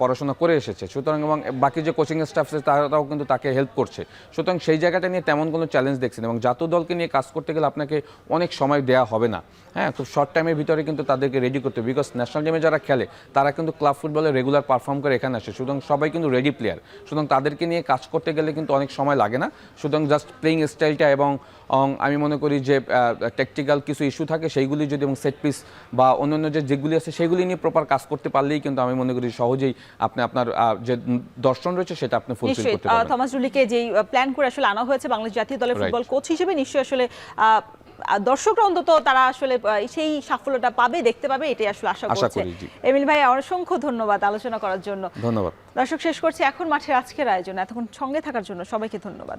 পড়াশোনা করে এসেছে। সুতরাং এবং বাকি যে কোচিং স্টাফ আছে তারাও কিন্তু তাকে হেল্প করছে। সুতরাং সেই জায়গাটা নিয়ে তেমন কোনো চ্যালেঞ্জ দেখছি না, এবং জাতীয় দলকে নিয়ে কাজ করতে গেলে আপনাকে অনেক সময় দেওয়া হবে না। হ্যাঁ, খুব শর্ট টাইমের ভিতরে কিন্তু তাদেরকে রেডি করতে হবে, বিকজ ন্যাশনাল টিমে যারা খেলে তারা কিন্তু ক্লাব ফুটবলে রেগুলার পারফর্ম করে এখানে আসে। সুতরাং সবাই কিন্তু রেডি প্লেয়ার, সুতরাং তাদেরকে নিয়ে কাজ করতে গেলে কিন্তু অনেক সময় লাগে না। সুতরাং জাস্ট প্লেইং স্টাইলটা এবং আমি মনে করি যে টেকটিক্যাল কিছু ইস্যু থাকে সেইগুলি যদি, এবং সেট পিস বা অন্যান্য যেগুলি আছে সেগুলি নিয়ে প্রপার কাজ করতে পারলেই কিন্তু আমি মনে করি সহজেই আপনি আপনার যে দর্শন রয়েছে সেটা আপনি ফুলফিল করতে পারবেন। থমাস ডুলিকে যেই প্ল্যান করে আসলে আনা হয়েছে বাংলাদেশ জাতীয় দলের ফুটবল কোচ হিসেবে, নিশ্চয়ই আসলে দর্শকরা অন্তত তারা আসলে সেই সাফল্যটা পাবে, দেখতে পাবে, এটাই আসলে আশা আশা করছে। করি, জি। এমিল ভাই, অসংখ্য ধন্যবাদ আলোচনা করার জন্য। ধন্যবাদ। দর্শক, শেষ করছি এখন মাঠের আজকের আয়োজন। এতক্ষণ সঙ্গে থাকার জন্য সবাইকে ধন্যবাদ।